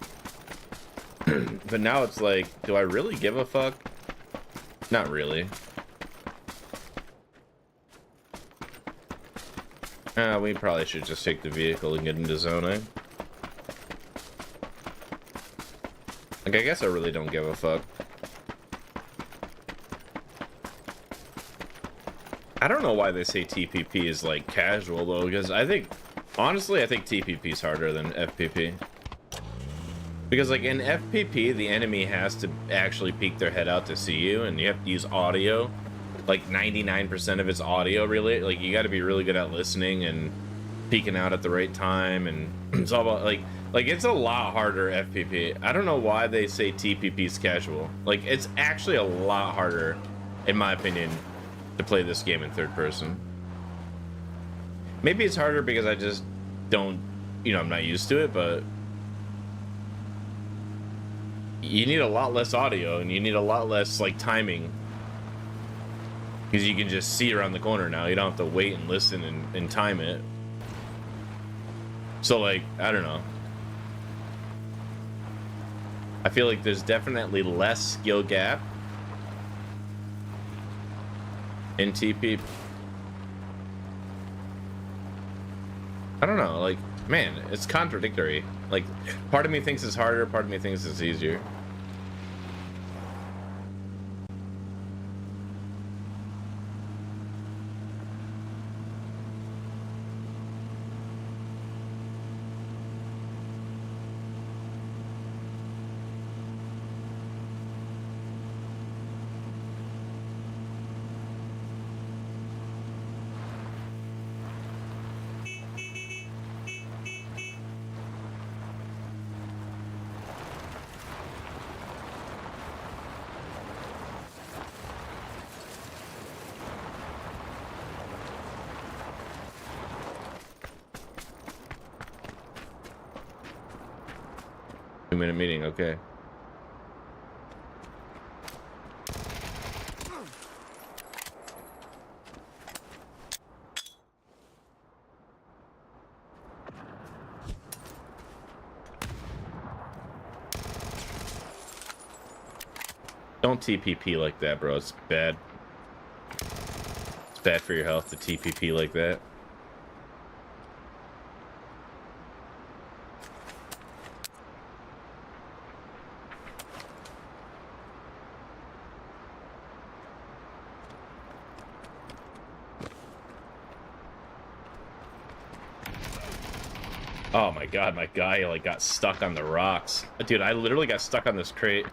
But now it's like, do I really give a fuck? Not really. We probably should just take the vehicle and get into zoning. Like, I guess I really don't give a fuck. I don't know why they say TPP is like casual though, because honestly, I think TPP is harder than FPP. Because like in FPP, the enemy has to actually peek their head out to see you, and you have to use audio. Like 99% of it's audio, really. Like you got to be really good at listening and peeking out at the right time, and it's all about like it's a lot harder FPP. I don't know why they say TPP is casual. Like it's actually a lot harder, in my opinion, to play this game in third person. Maybe it's harder because I just don't, I'm not used to it, but you need a lot less audio and you need a lot less like timing, because you can just see around the corner now. You don't have to wait and listen and time it. So like, I don't know. I feel like there's definitely less skill gap in TP. I don't know, like, man, it's contradictory. Like, part of me thinks it's harder, part of me thinks it's easier. Two-minute meeting, okay. Don't TPP like that, bro. It's bad. It's bad for your health to TPP like that. Oh my god, my guy like got stuck on the rocks. Dude, I literally got stuck on this crate.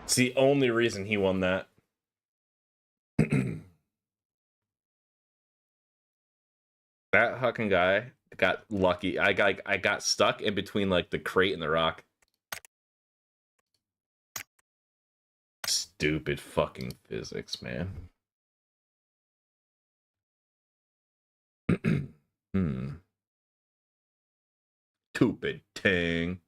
It's the only reason he won that. That fucking guy got lucky. I got stuck in between like the crate and the rock. Stupid fucking physics, man. Stupid thing.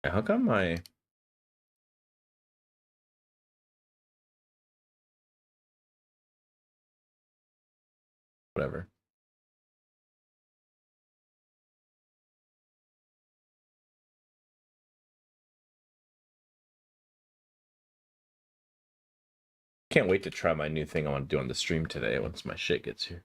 How come my... Whatever. Can't wait to try my new thing I want to do on the stream today once my shit gets here.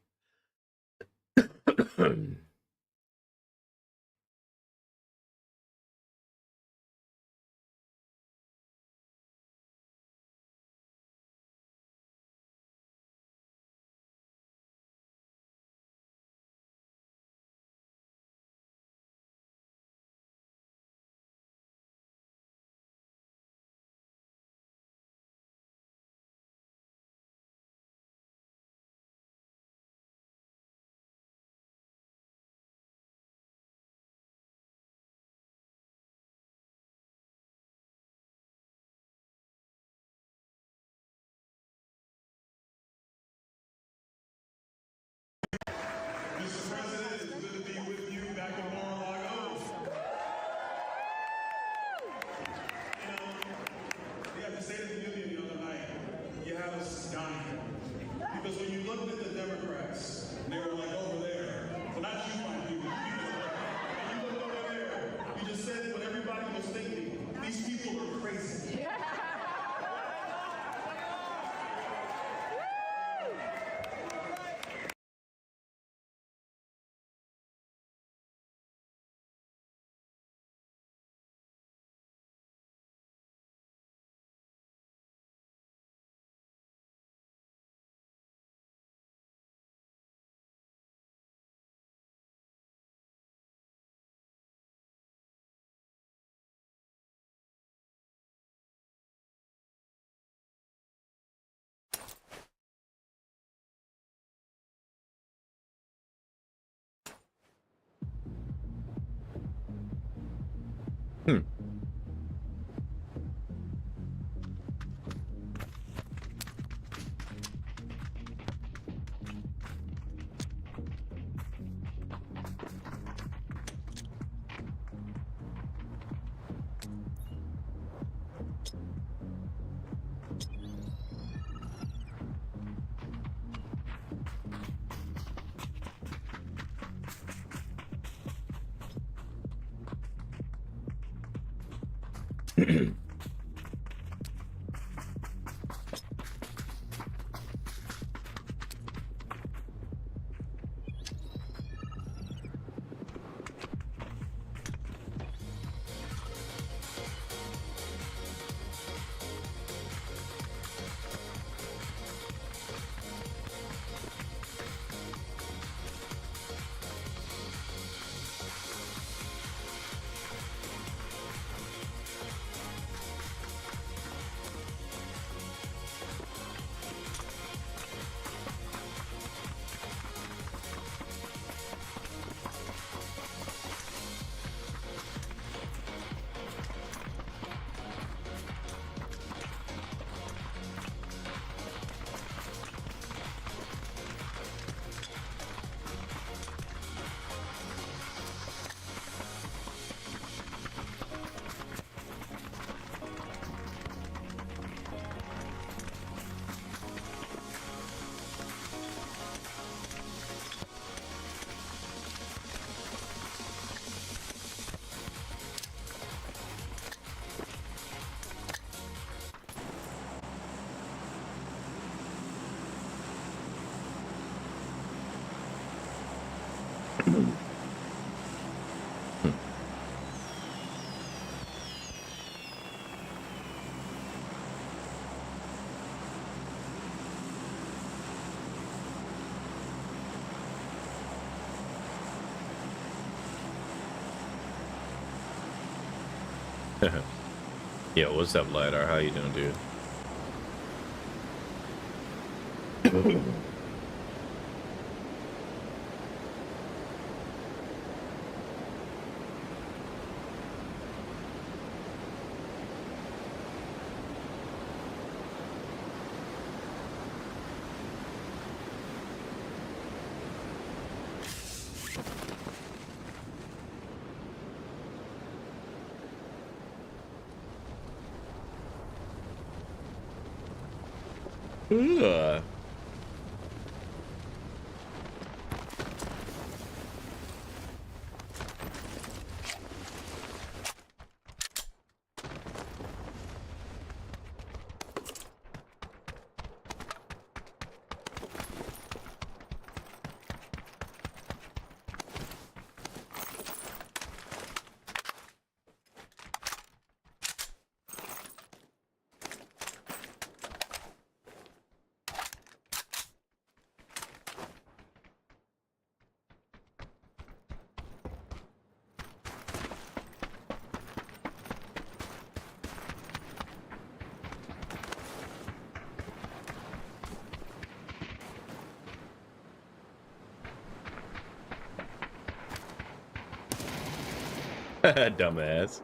Mr. President, it's good to be with you back in Mar-a-Lago. You know, we had the State of the Union the other night. You had us dying. Because when you looked at the Democrats, they were like over there. So not you, my people. And you looked over there. You just said what everybody was thinking. These people are crazy. Yeah, what's up, LiDAR? How you doing, dude? Ugh. Dumbass.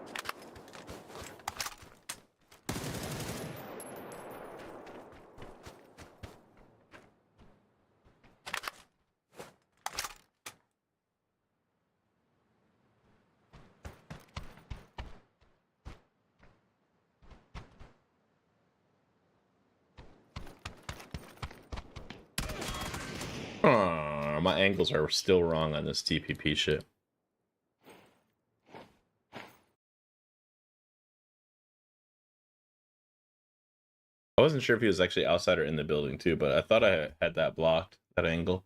My angles are still wrong on this TPP shit. I wasn't sure if he was actually outside or in the building too, but I thought I had that blocked, that angle.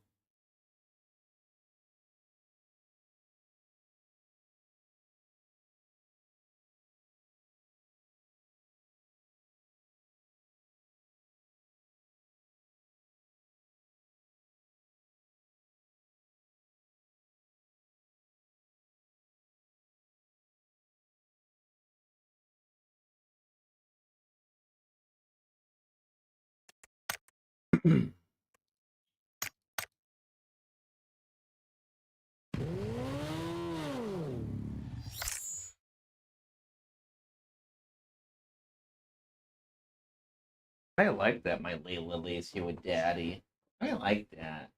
I like that my Layla lays here with daddy. I like that.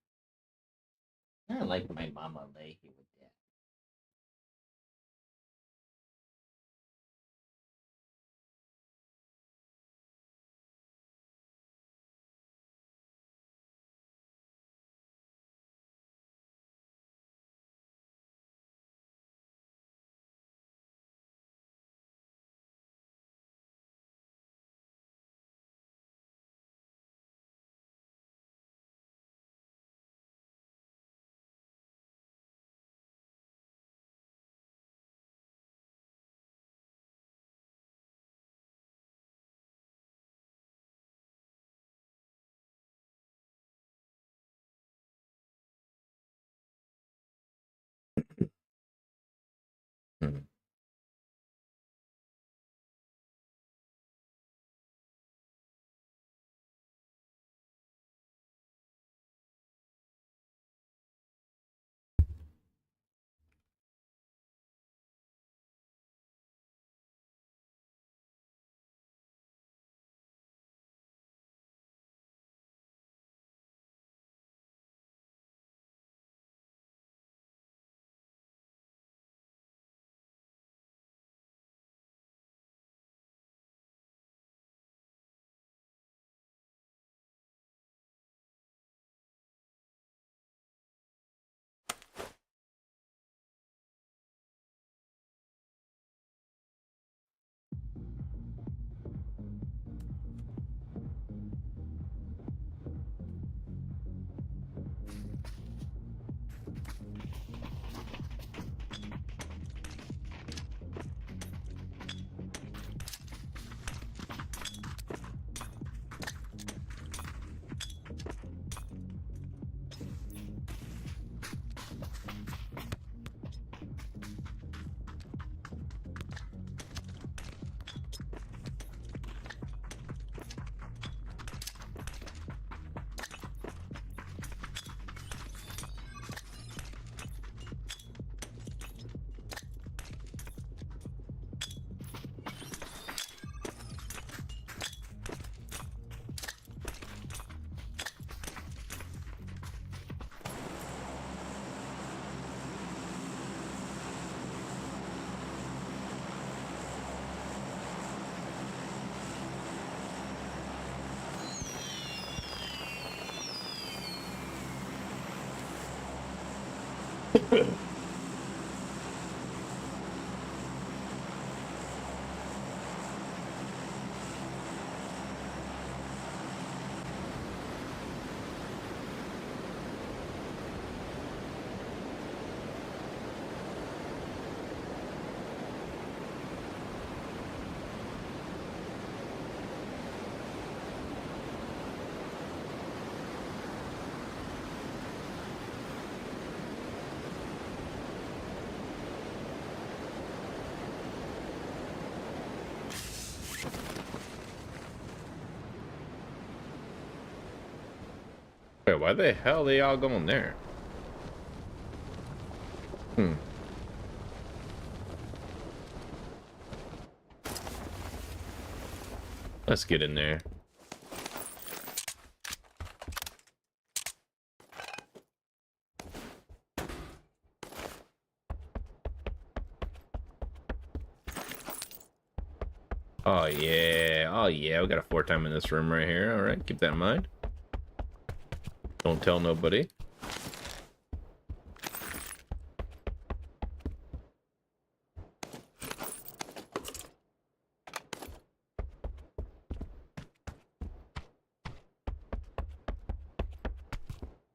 I like my mama lay here with daddy. Hmm. Wait, why the hell they all going there? Hmm. Let's get in there. Oh yeah. Oh yeah, we got a 4-time in this room right here. All right, keep that in mind. Don't tell nobody.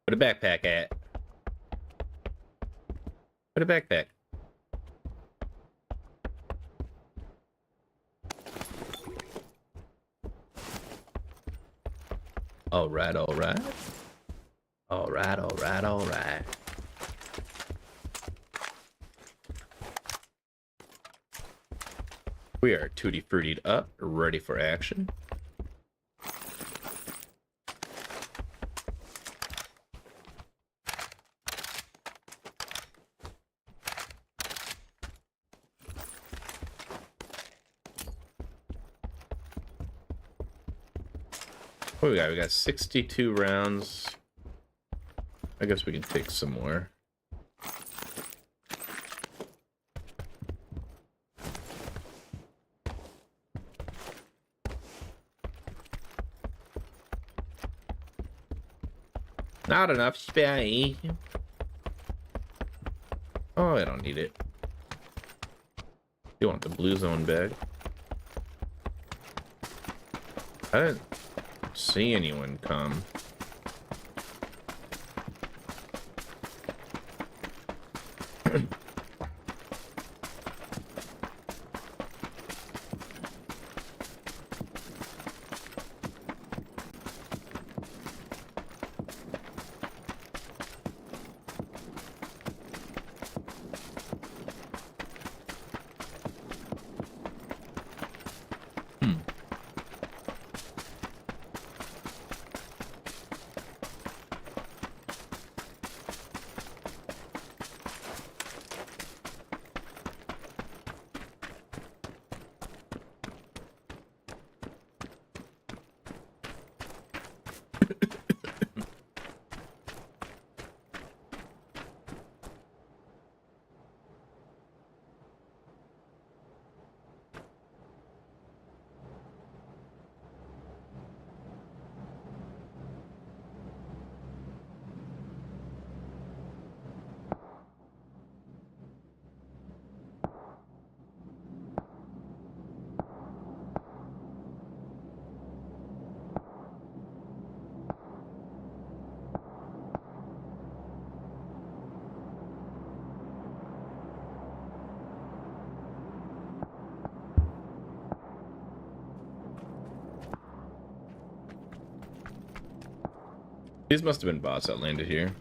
Put a backpack at. Put a backpack. All right, all right. All right, all right, all right. We are tutti fruitied up, ready for action. What we got? We got 62 rounds. I guess we can take some more. Not enough space. Oh, I don't need it. You want the blue zone bag? I didn't see anyone come. These must have been bots that landed here.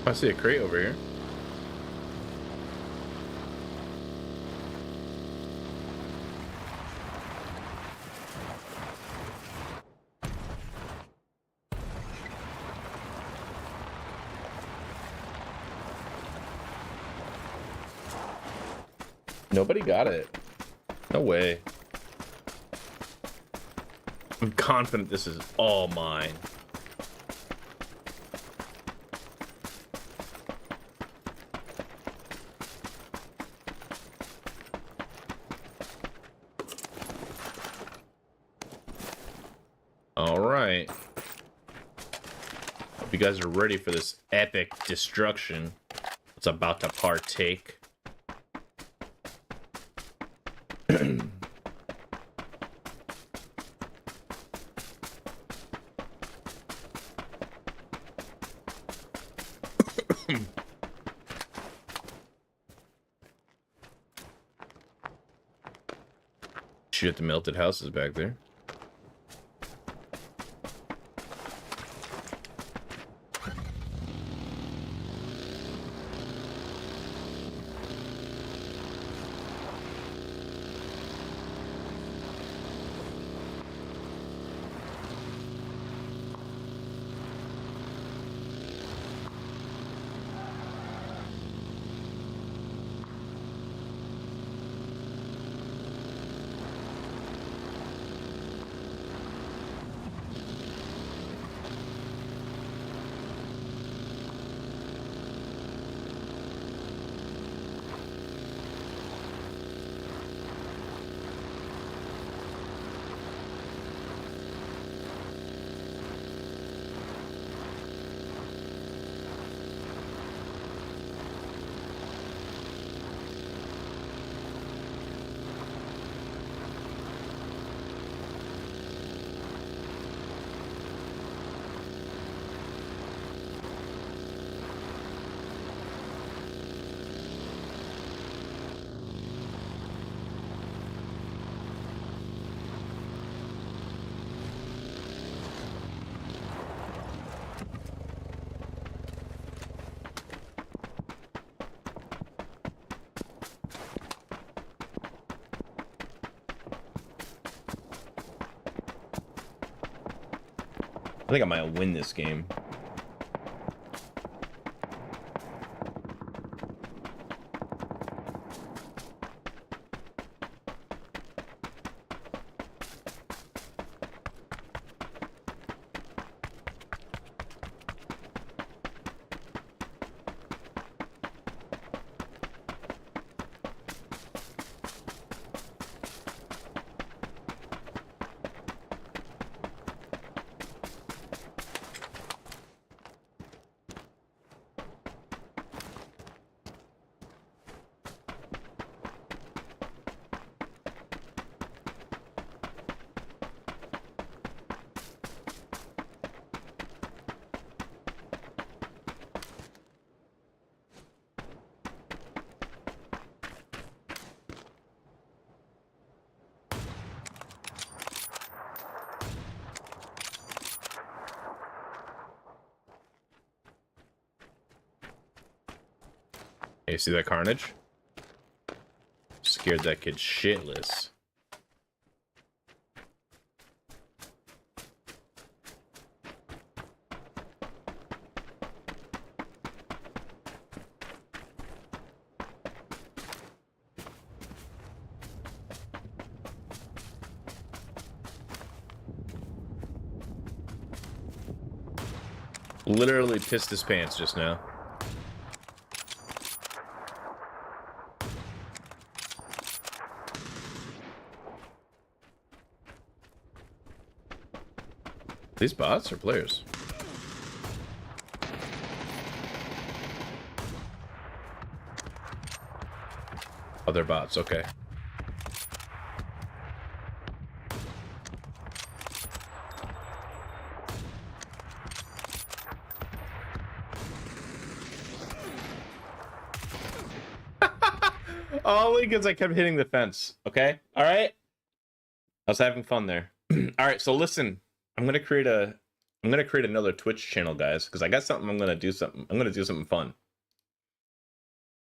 I see a crate over here. Nobody got it. No way. I'm confident this is all mine. All right. Hope you guys are ready for this epic destruction that's about to partake. Shoot at the melted houses back there. I think I might win this game. Hey, you see that carnage? Scared that kid shitless. Literally pissed his pants just now. These bots or players? Oh, they're bots, okay. Only because I kept hitting the fence, okay? Alright? I was having fun there. Alright, so listen. I'm gonna create another Twitch channel, guys, because I got something. I'm gonna do something fun.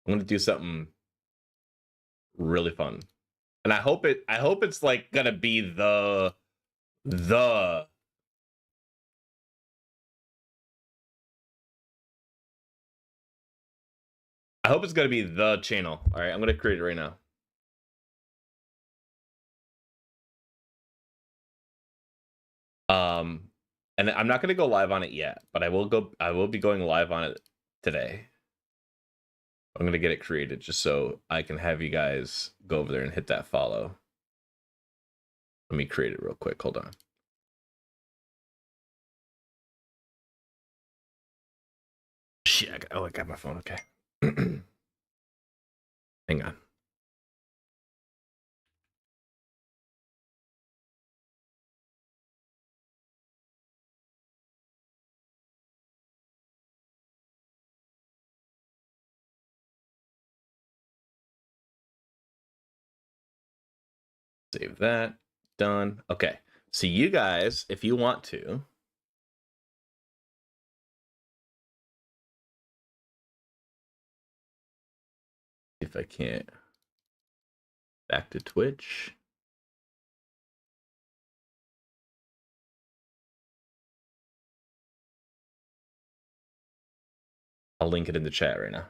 I'm gonna do something really fun. And I hope it's like gonna be the I hope it's gonna be the channel. Alright, I'm gonna create it right now. And I'm not gonna go live on it yet, but I will be going live on it today. I'm gonna get it created just so I can have you guys go over there and hit that follow. Let me create it real quick. Hold on. Shit, I got my phone. Okay. Hang on. Save that. Done. Okay. So you guys, if you want to, if I can't, back to Twitch. I'll link it in the chat right now.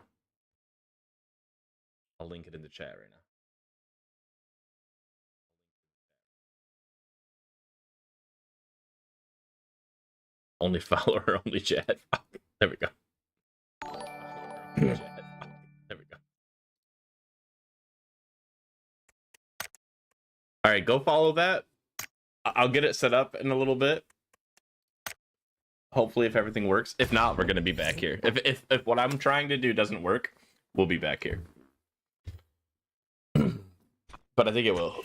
Only follower, only chat. There we go. There we go. All right, go follow that. I'll get it set up in a little bit. Hopefully, if everything works. If not, we're gonna be back here. If what I'm trying to do doesn't work, we'll be back here. But I think it will.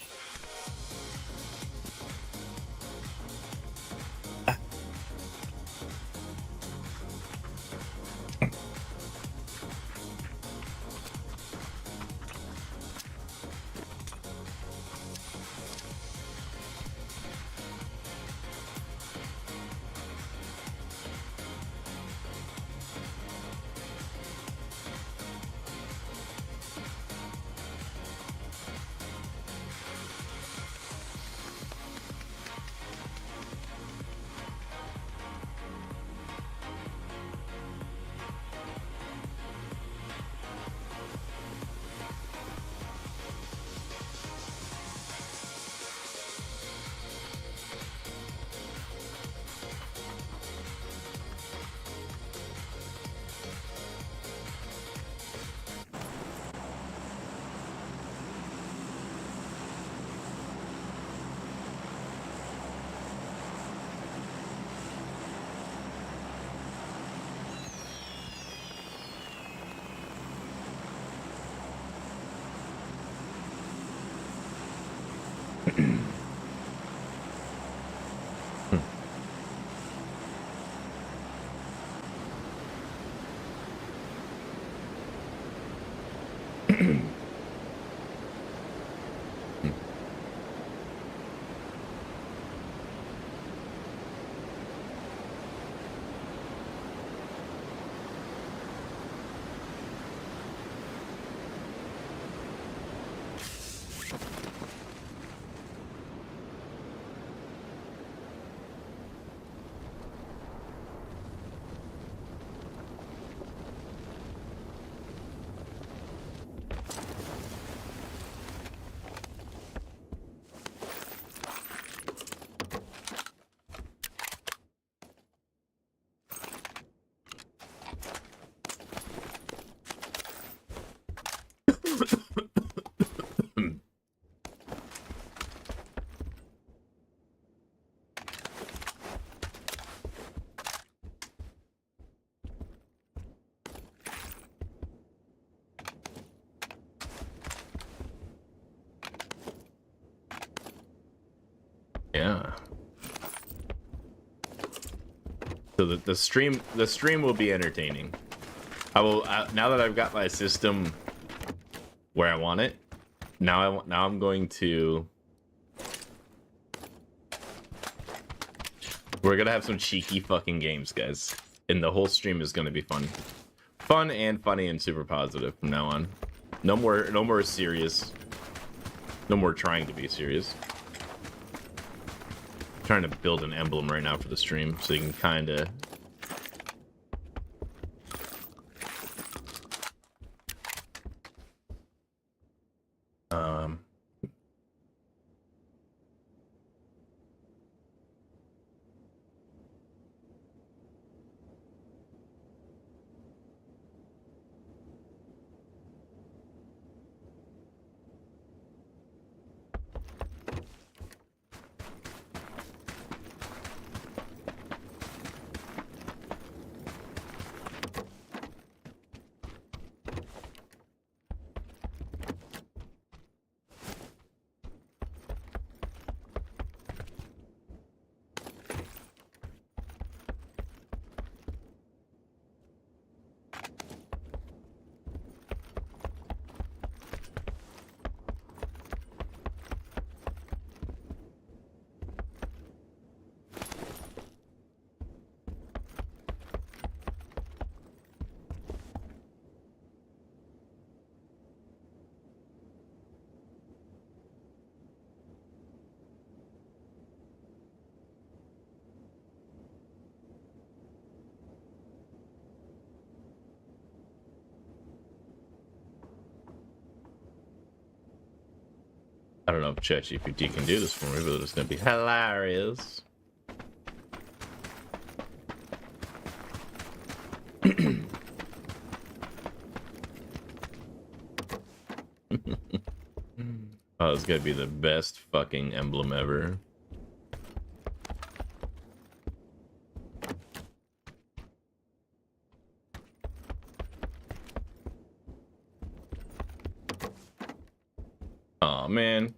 Yeah. So the stream will be entertaining. I will now that I've got my system where I want it. Now I'm going to. We're gonna have some cheeky fucking games, guys, and the whole stream is gonna be fun and funny and super positive from now on. No more serious. No more trying to be serious. I'm trying to build an emblem right now for the stream so you can kind of. I don't know if ChatGPT can do this for me, but it's gonna be hilarious. Oh, it's gonna be the best fucking emblem ever. Oh man.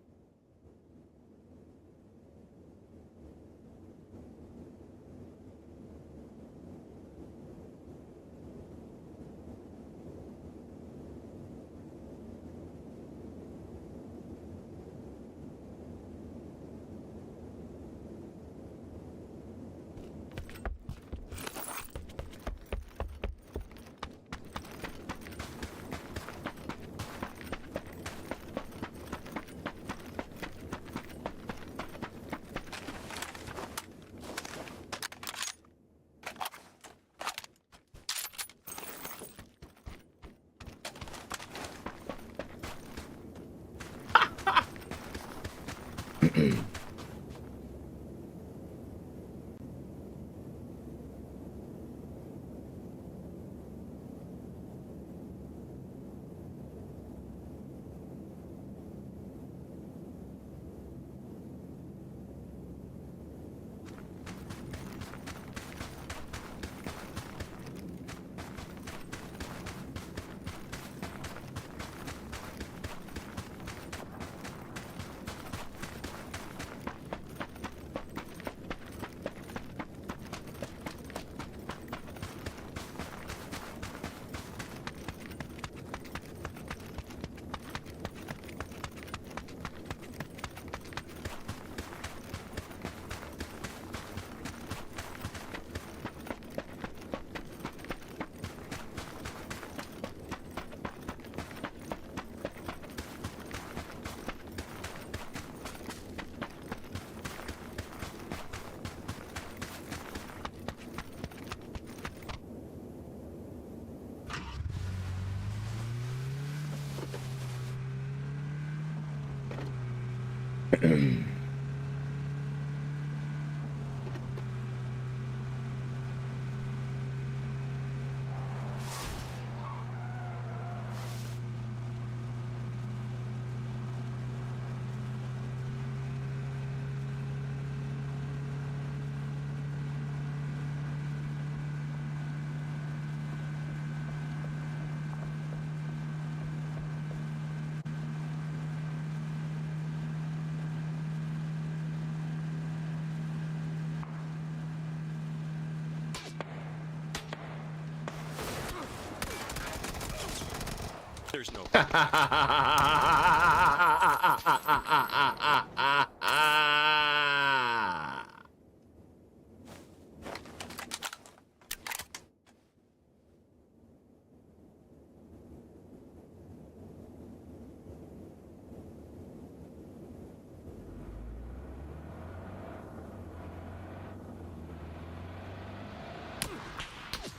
There's no.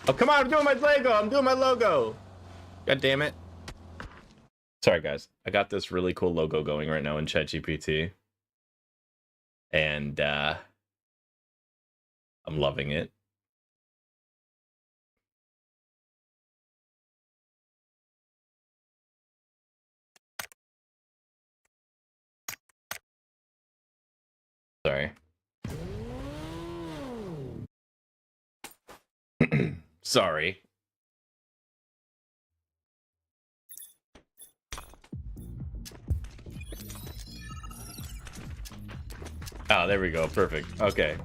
Oh, come on, I'm doing my Lego. I'm doing my logo. God damn it. Sorry, guys. I got this really cool logo going right now in ChatGPT. And I'm loving it. Sorry. Sorry. Oh, there we go. Perfect. Okay.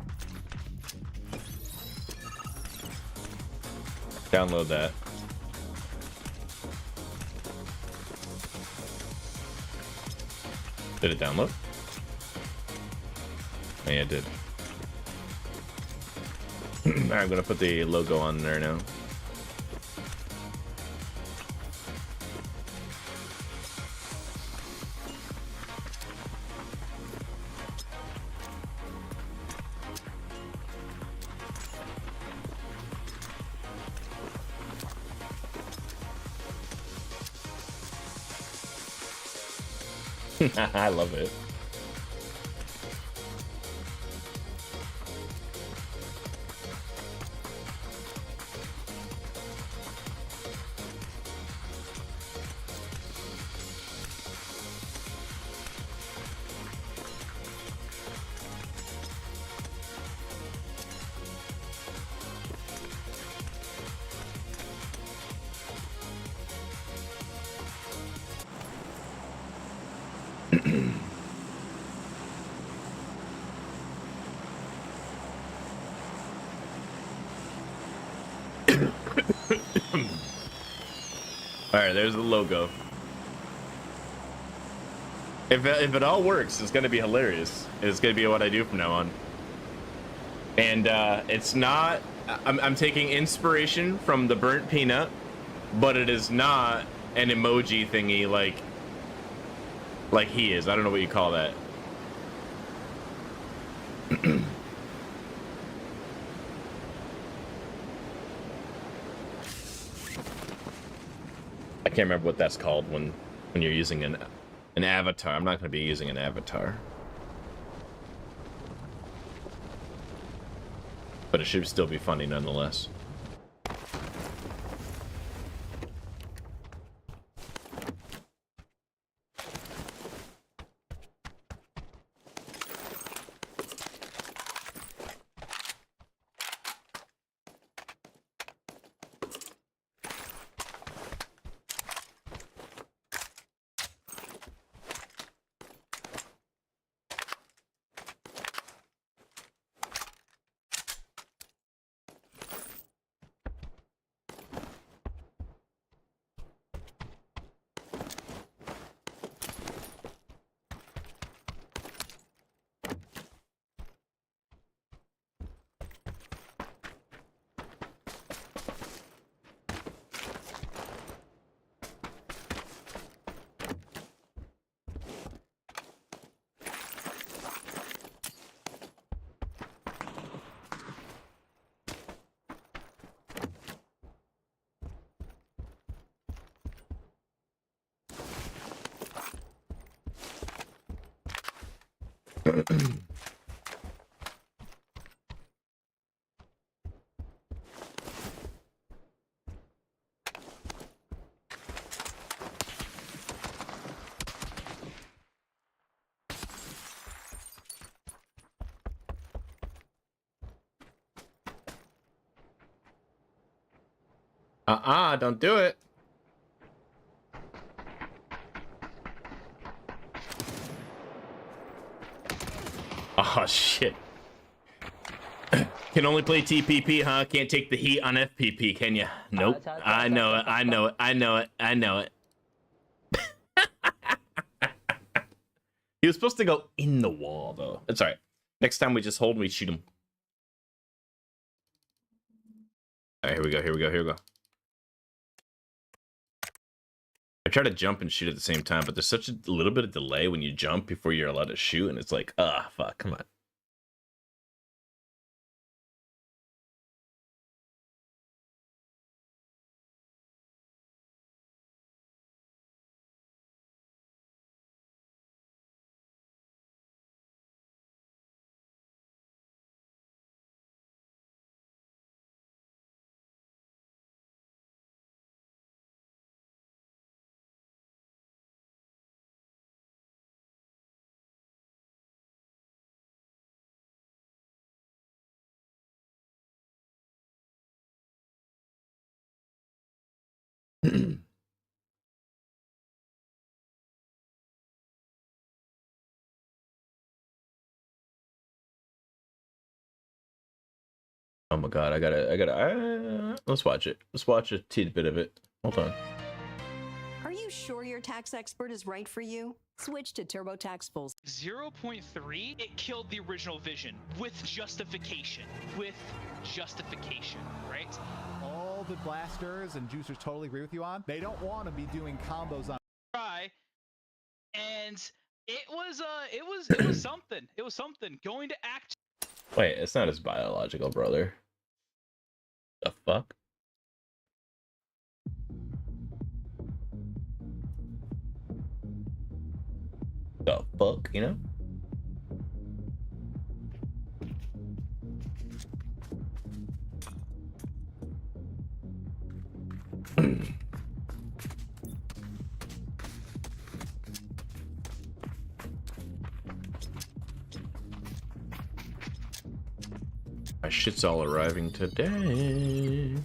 Download that. Did it download? Oh, yeah, it did. Alright, I'm gonna put the logo on there now. I love it. Alright, there's the logo. If it all works, it's gonna be hilarious. It's gonna be what I do from now on. And it's not... I'm taking inspiration from the burnt peanut, but it is not an emoji thingy like he is. I don't know what you call that. I can't remember what that's called when you're using an avatar. I'm not going to be using an avatar. But it should still be funny nonetheless. Don't do it. Oh, shit. Can only play TPP, huh? Can't take the heat on FPP, can ya? Nope. I know it. I know it. I know it. I know it. He was supposed to go in the wall, though. It's all right. Next time we just hold and we shoot him. All right, here we go. Here we go. Here we go. I try to jump and shoot at the same time, but there's such a little bit of delay when you jump before you're allowed to shoot, and it's like, ah, fuck, come on. Oh my god, I gotta, let's watch it. Let's watch a tidbit of it. Hold on. Are you sure your tax expert is right for you? Switch to TurboTax Full. 0.3, it killed the original vision with justification. With justification, right? All the blasters and juicers totally agree with you on. They don't want to be doing combos on. Try, and it was something. It was something. Going to act. Wait, it's not his biological brother. The fuck? The fuck, you know? My shit's all arriving today.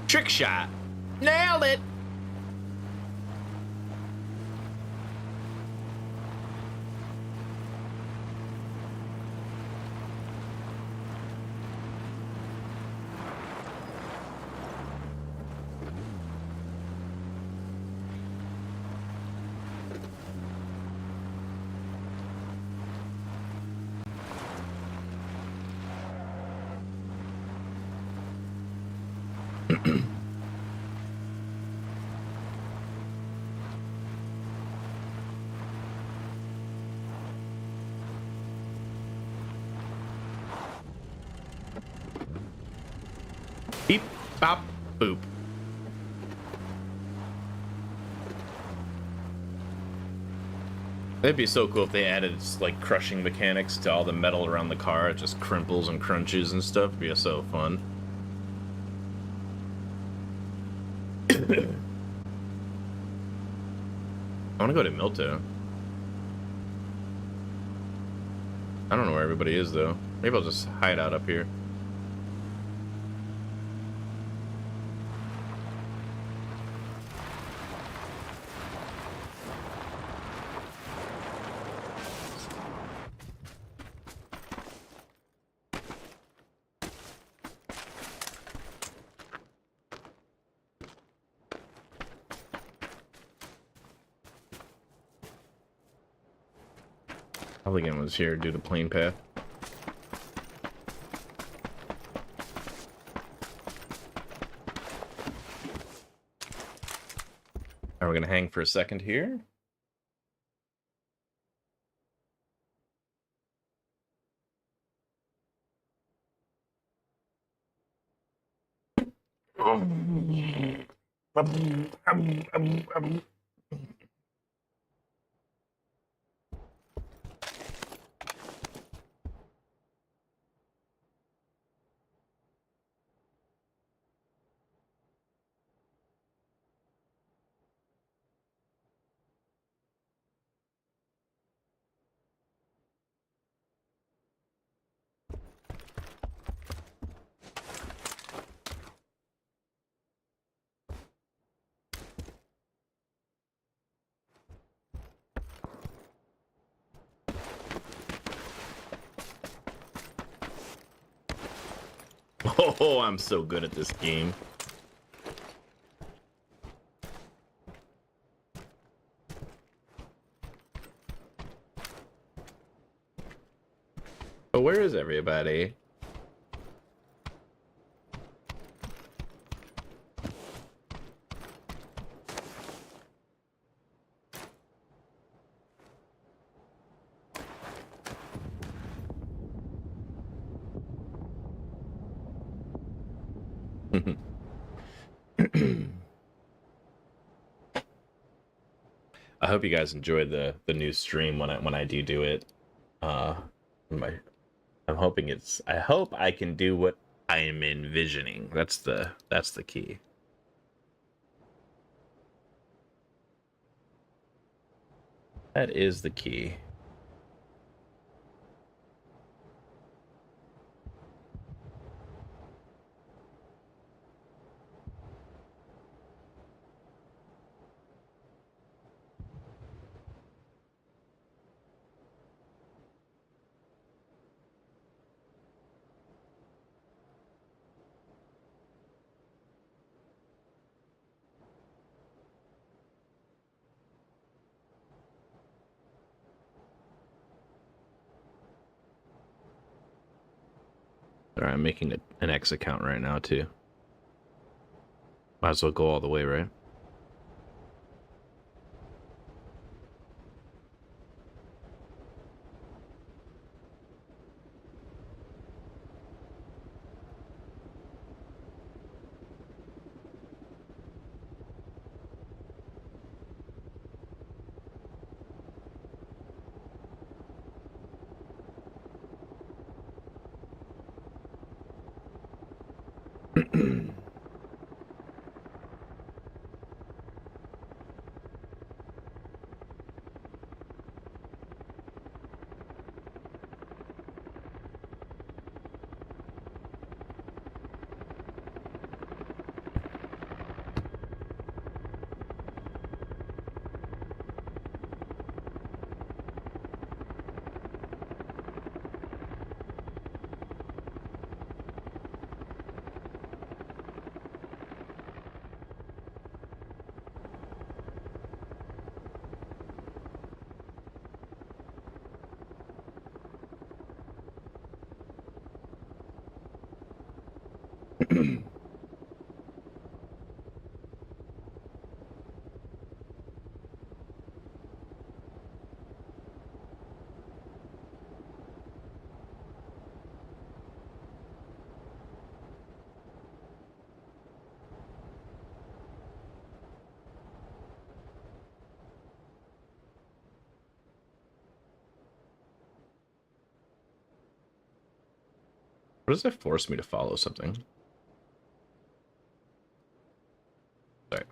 Trick shot. Nailed it. Beep, bop, boop. That'd be so cool if they added like crushing mechanics to all the metal around the car. It just crimples and crunches and stuff. It'd be so fun. I want to go to Milto. I don't know where everybody is though. Maybe I'll just hide out up here. Halligan was here due to plane path. Are we gonna hang for a second here? Oh, I'm so good at this game. But where is everybody? I hope you guys enjoy the new stream when I do it. My I'm hoping I hope I can do what I am envisioning. That's the key. That is the key. Alright, I'm making an X account right now too. Might as well go all the way, right? What does it force me to follow something? Sorry.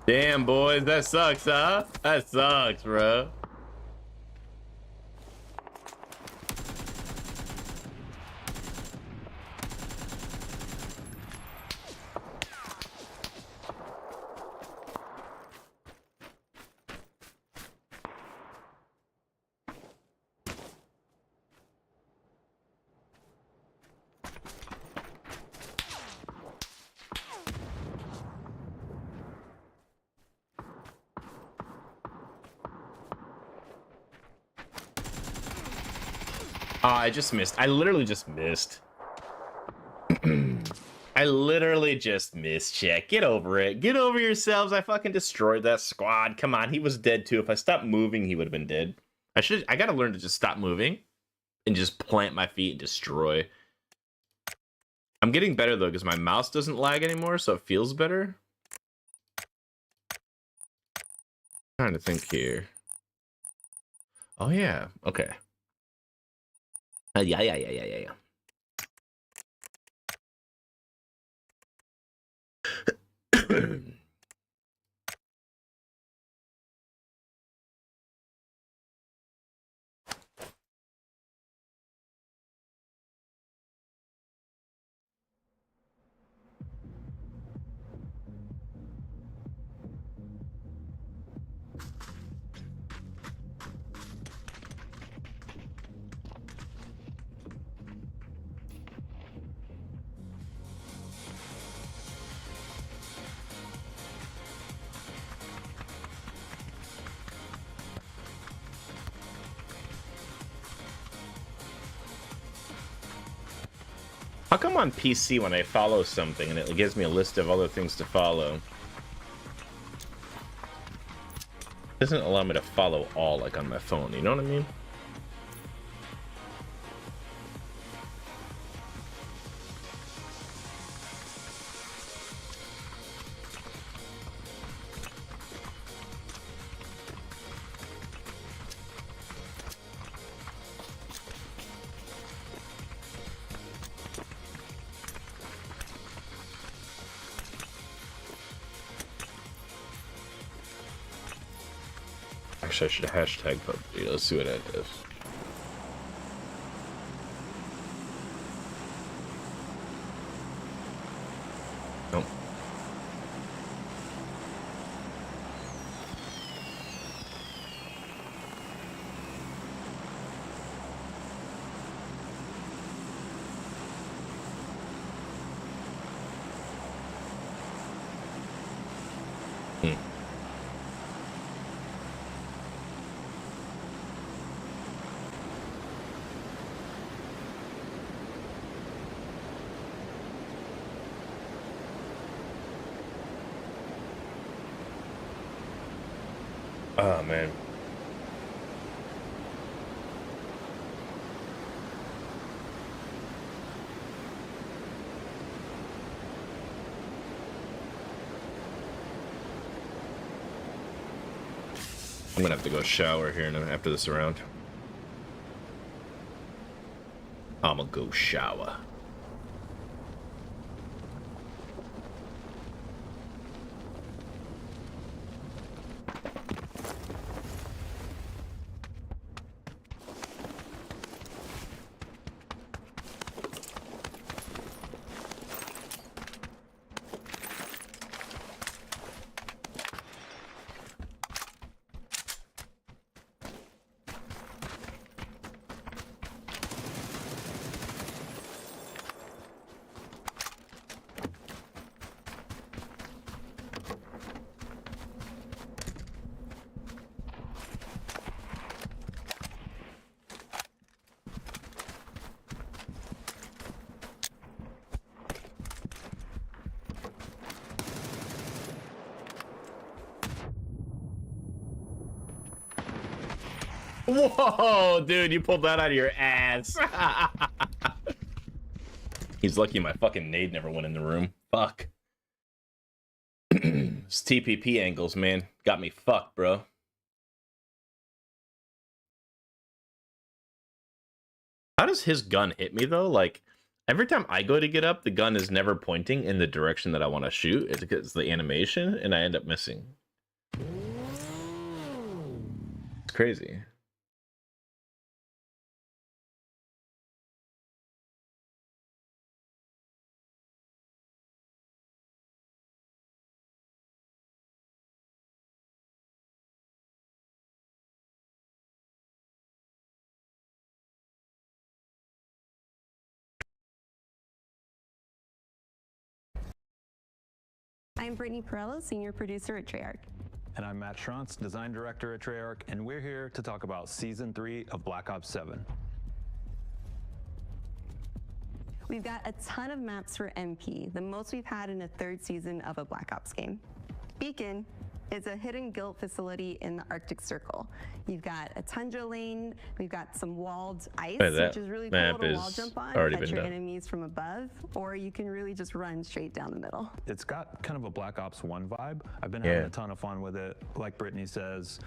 Damn, boys, that sucks, huh? That sucks, bro. Oh, I just missed. I literally just missed. I literally just missed, chat. Get over it. Get over yourselves. I fucking destroyed that squad. Come on, he was dead too. If I stopped moving, he would have been dead. I gotta learn to just stop moving and just plant my feet and destroy. I'm getting better though, because my mouse doesn't lag anymore, so it feels better. Trying to think here. Oh yeah, okay. Yeah. How come on PC when I follow something and it gives me a list of other things to follow? It doesn't allow me to follow all like on my phone, you know what I mean? Actually, I should hashtag PUBG. Let's see what that is. Nope. Oh man. I'm gonna have to go shower here after this round. I'm gonna go shower. Whoa, dude, you pulled that out of your ass. He's lucky my fucking nade never went in the room. Fuck. It's TPP angles, man. Got me fucked, bro. How does his gun hit me, though? Like, every time I go to get up, the gun is never pointing in the direction that I want to shoot. It's the animation, and I end up missing. It's crazy. I'm Brittany Perello, Senior Producer at Treyarch. And I'm Matt Schrantz, Design Director at Treyarch, and we're here to talk about Season 3 of Black Ops 7. We've got a ton of maps for MP, the most we've had in a third season of a Black Ops game. Beacon is a hidden guild facility in the Arctic Circle. You've got a tundra lane, we've got some walled ice, which is really cool to wall jump on, catch your enemies from above, or you can really just run straight down the middle. It's got kind of a Black Ops 1 vibe. I've been having a ton of fun with it. Like Brittany says,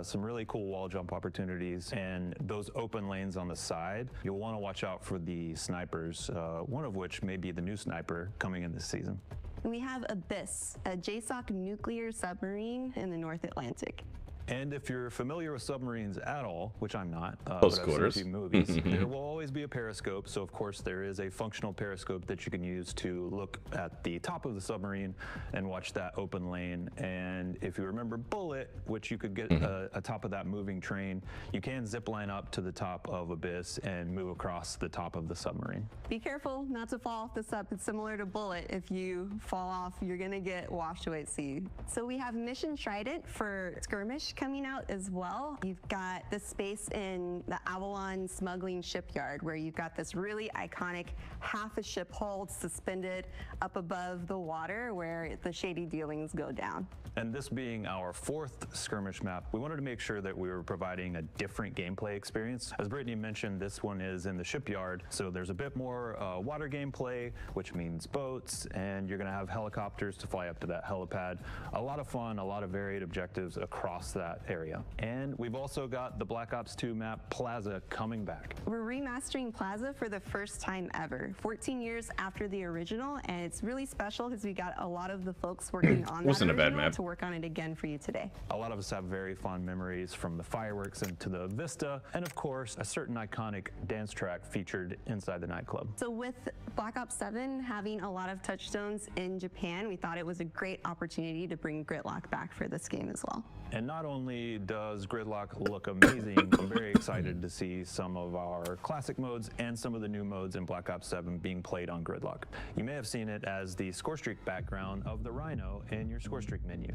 some really cool wall jump opportunities, and those open lanes on the side, you'll want to watch out for the snipers, one of which may be the new sniper coming in this season. And we have Abyss, a JSOC nuclear submarine in the North Atlantic. And if you're familiar with submarines at all, which I'm not, Close but quarters. I've seen a few movies, there will always be a periscope. So of course there is a functional periscope that you can use to look at the top of the submarine and watch that open lane. And if you remember Bullet, which you could get atop of that moving train, you can zip line up to the top of Abyss and move across the top of the submarine. Be careful not to fall off the sub. It's similar to Bullet. If you fall off, you're gonna get washed away at sea. So we have Mission Trident for skirmish coming out as well. You've got the space in the Avalon smuggling shipyard where you've got this really iconic half a ship hull suspended up above the water where the shady dealings go down. And this being our fourth skirmish map, we wanted to make sure that we were providing a different gameplay experience. As Brittany mentioned, this one is in the shipyard, so there's a bit more water gameplay, which means boats, and you're gonna have helicopters to fly up to that helipad. A lot of fun, a lot of varied objectives across that area. And we've also got the Black Ops 2 map, Plaza, coming back. We're remastering Plaza for the first time ever, 14 years after the original, and it's really special because we got a lot of the folks working on that Wasn't a bad original map. to work on it again for you today. A lot of us have very fond memories from the fireworks into the Vista, and of course, a certain iconic dance track featured inside the nightclub. So with Black Ops 7 having a lot of touchstones in Japan, we thought it was a great opportunity to bring Gridlock back for this game as well. And not only does Gridlock look amazing, I'm very excited to see some of our classic modes and some of the new modes in Black Ops 7 being played on Gridlock. You may have seen it as the score streak background of the Rhino in your score streak menu.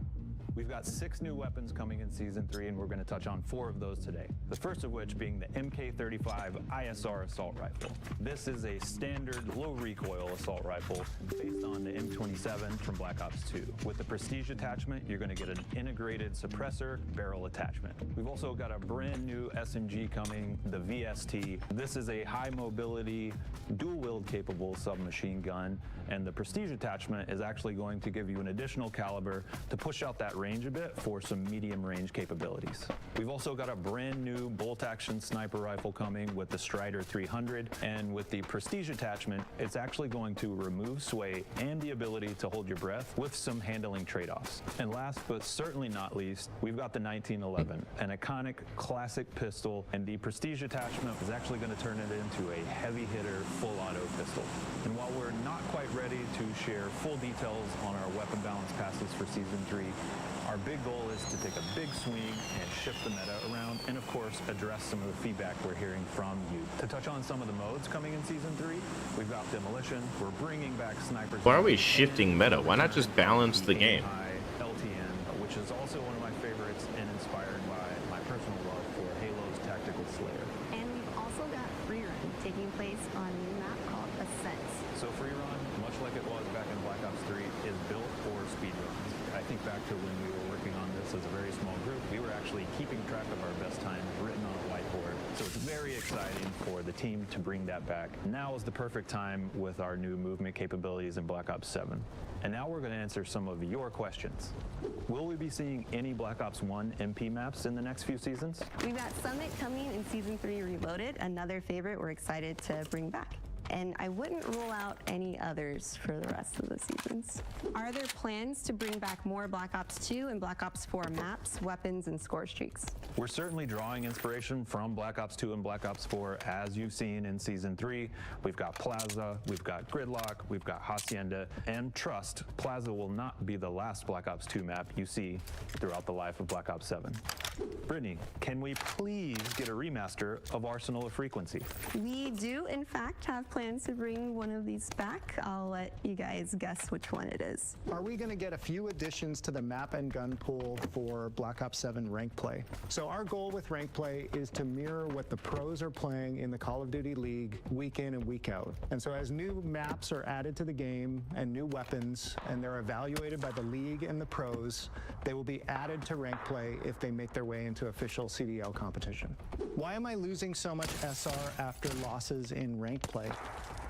We've got 6 new weapons coming in Season 3, and we're going to touch on 4 of those today. The first of which being the MK35 ISR Assault Rifle. This is a standard low recoil assault rifle based on the M27 from Black Ops 2. With the Prestige attachment, you're going to get an integrated suppressor barrel attachment. We've also got a brand new SMG coming, the VST. This is a high mobility, dual wield capable submachine gun, and the Prestige attachment is actually going to give you an additional caliber to push out that range a bit for some medium range capabilities. We've also got a brand new bolt action sniper rifle coming with the Strider 300, and with the Prestige attachment, it's actually going to remove sway and the ability to hold your breath with some handling trade-offs. And last but certainly not least, we've got the 1911, an iconic classic pistol, and the Prestige attachment is actually going to turn it into a heavy hitter full auto pistol. And while we're not quite ready to share full details on our weapon balance passes for Season 3, our big goal is to take a big swing and shift the meta around, and of course address some of the feedback we're hearing from you. To touch on some of the modes coming in Season 3, we've got Demolition, we're bringing back Snipers. Why are we shifting meta? Why not just balance the game? LTN, which is also one of my favorites and inspired by my personal love for Halo's Tactical Slayer. And we've also got Free Run taking place on a new map called Ascent. So Free Run, much like it was back in Black Ops 3, is built for speedruns. I think back to when we were working on this as a very small group, we were actually keeping track of our best times written on a whiteboard. So it's very exciting for the team to bring that back. Now is the perfect time with our new movement capabilities in Black Ops 7. And now we're going to answer some of your questions. Will we be seeing any Black Ops 1 MP maps in the next few seasons? We've got Summit coming in Season 3 Reloaded, another favorite we're excited to bring back. And I wouldn't rule out any others for the rest of the seasons. Are there plans to bring back more Black Ops 2 and Black Ops 4 maps, weapons, and score streaks? We're certainly drawing inspiration from Black Ops 2 and Black Ops 4, as you've seen in Season 3. We've got Plaza, we've got Gridlock, we've got Hacienda, and trust, Plaza will not be the last Black Ops 2 map you see throughout the life of Black Ops 7. Brittany, can we please get a remaster of Arsenal of Frequency? We do, in fact, have plans to bring one of these back. I'll let you guys guess which one it is. Are we going to get a few additions to the map and gun pool for Black Ops 7 rank play? So our goal with rank play is to mirror what the pros are playing in the Call of Duty League week in and week out. And so as new maps are added to the game and new weapons, and they're evaluated by the league and the pros, they will be added to rank play if they make their way into official CDL competition. Why am I losing so much SR after losses in rank play?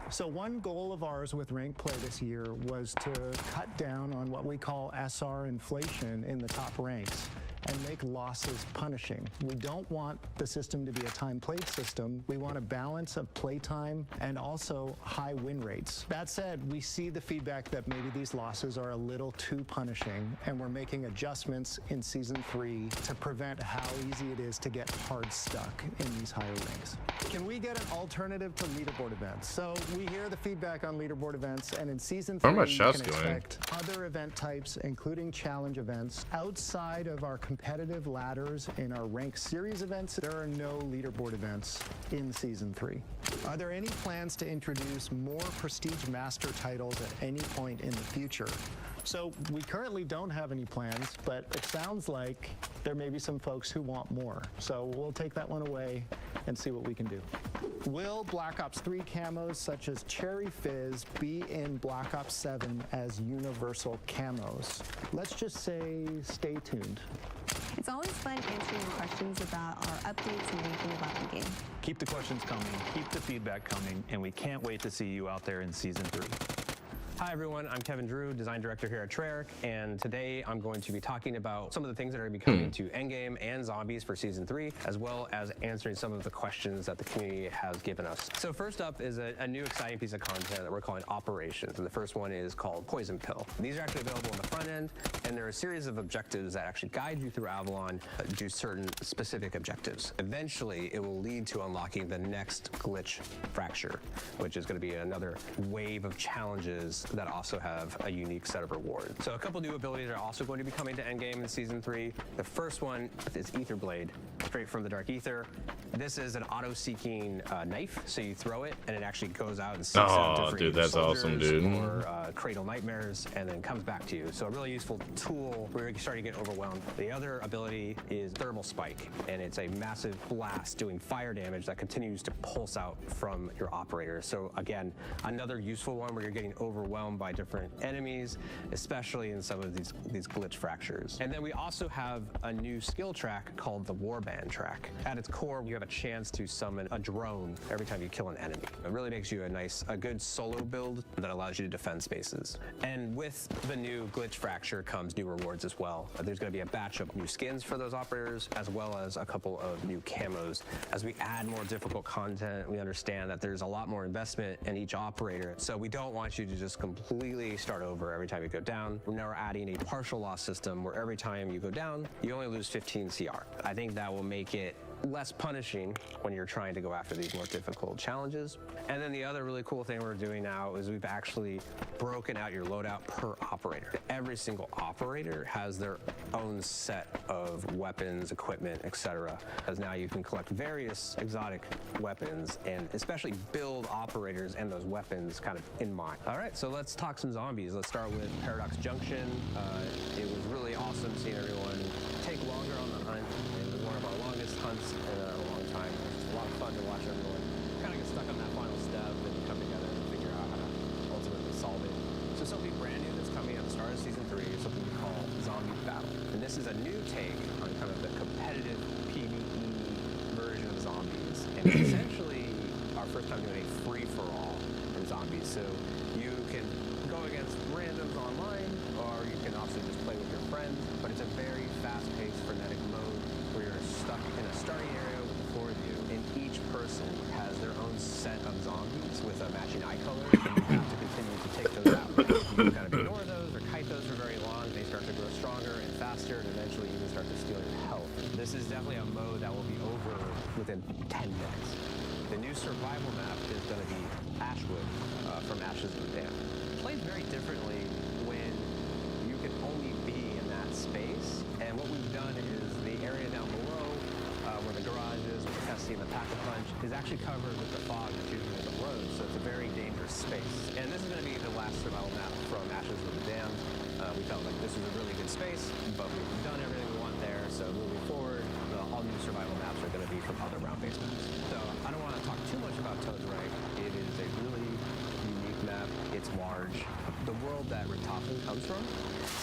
So one goal of ours with rank play this year was to cut down on what we call SR inflation in the top ranks and make losses punishing. We don't want the system to be a time-played system. We want a balance of playtime and also high win rates. That said, we see the feedback that maybe these losses are a little too punishing, and we're making adjustments in Season 3 to prevent how easy it is to get hard stuck in these higher ranks. Can we get an alternative to leaderboard events? So we hear the feedback on leaderboard events, and in Season 3, you can expect other event types, including challenge events. Outside of our competitive ladders in our ranked series events, there are no leaderboard events in Season 3. Are there any plans to introduce more Prestige Master titles at any point in the future? So we currently don't have any plans, but it sounds like there may be some folks who want more. So we'll take that one away and see what we can do. Will Black Ops 3 camos such as Cherry Fizz be in Black Ops 7 as universal camos? Let's just say stay tuned. It's always fun answering questions about our updates and anything about the game. Keep the questions coming, keep the feedback coming, and we can't wait to see you out there in Season 3. Hi everyone, I'm Kevin Drew, Design Director here at Treyarch, and today I'm going to be talking about some of the things that are going to be coming to Endgame and Zombies for Season 3, as well as answering some of the questions that the community has given us. So first up is a new exciting piece of content that we're calling Operations, and the first one is called Poison Pill. These are actually available on the front end, and there are a series of objectives that actually guide you through Avalon, do certain specific objectives. Eventually, it will lead to unlocking the next glitch fracture, which is going to be another wave of challenges that also have a unique set of rewards. So a couple new abilities are also going to be coming to endgame in Season 3. The first one is Ether Blade, straight from the Dark Ether. This is an auto-seeking knife, so you throw it and it actually goes out and seeks out different dude, that's awesome, dude. or cradle nightmares and then comes back to you. So a really useful tool where you're starting to get overwhelmed. The other ability is Thermal Spike, and it's a massive blast doing fire damage that continues to pulse out from your operator. So again, another useful one where you're getting overwhelmed by different enemies, especially in some of these glitch fractures. And then we also have a new skill track called the Warband track. At its core, you have a chance to summon a drone every time you kill an enemy. It really makes you a good solo build that allows you to defend spaces. And with the new glitch fracture comes new rewards as well. There's going to be a batch of new skins for those operators, as well as a couple of new camos. As we add more difficult content, we understand that there's a lot more investment in each operator. So we don't want you to just completely start over every time you go down. We're now adding a partial loss system where every time you go down, you only lose 15 CR. I think that will make it less punishing when you're trying to go after these more difficult challenges. And then the other really cool thing we're doing now is we've actually broken out your loadout per operator. Every single operator has their own set of weapons, equipment, etc. As now you can collect various exotic weapons and especially build operators and those weapons kind of in mind. All right, so let's talk some zombies. Let's start with Paradox Junction. It was really awesome seeing everyone take longer on the hunt. It was one of our longest hunts in a long time. It was a lot of fun to watch everyone kind of get stuck on that final step and come together and figure out how to ultimately solve it. So something brand new that's coming at the start of Season 3 is something we call Zombie Battle. And this is a new take on kind of the competitive PvE version of zombies. And it's essentially our first time doing a free-for-all in zombies. So you can go against randoms online, or you can also just play with your friends, but it's a very fast-paced, frenetic mode where you're stuck in a starting area with the four of you, and each person has their own set of zombies with a matching eye color, and you have to continue to take those out. You can kind of ignore those or kite those for very long. They start to grow stronger and faster, and eventually even start to steal your health. This is definitely a mode that will be over within 10 minutes. The new survival map is going to be Ashwood from Ashes of the Dam. It plays very differently when you can only be in that space. And what we've done is the area down below, where the garage is, with the Tessie and the Pack-a-Punch, is actually covered with the fog that's usually the road. So it's a very dangerous space. And this is going to be the last survival map from Ashes of the Dam. We felt like this was a really good space, but we've done everything we want there. So moving forward, all new survival maps are going to be from other round-based maps. So I don't want to talk too much about Toadreich. It is a really unique map. It's large. The world that Richthofen comes from,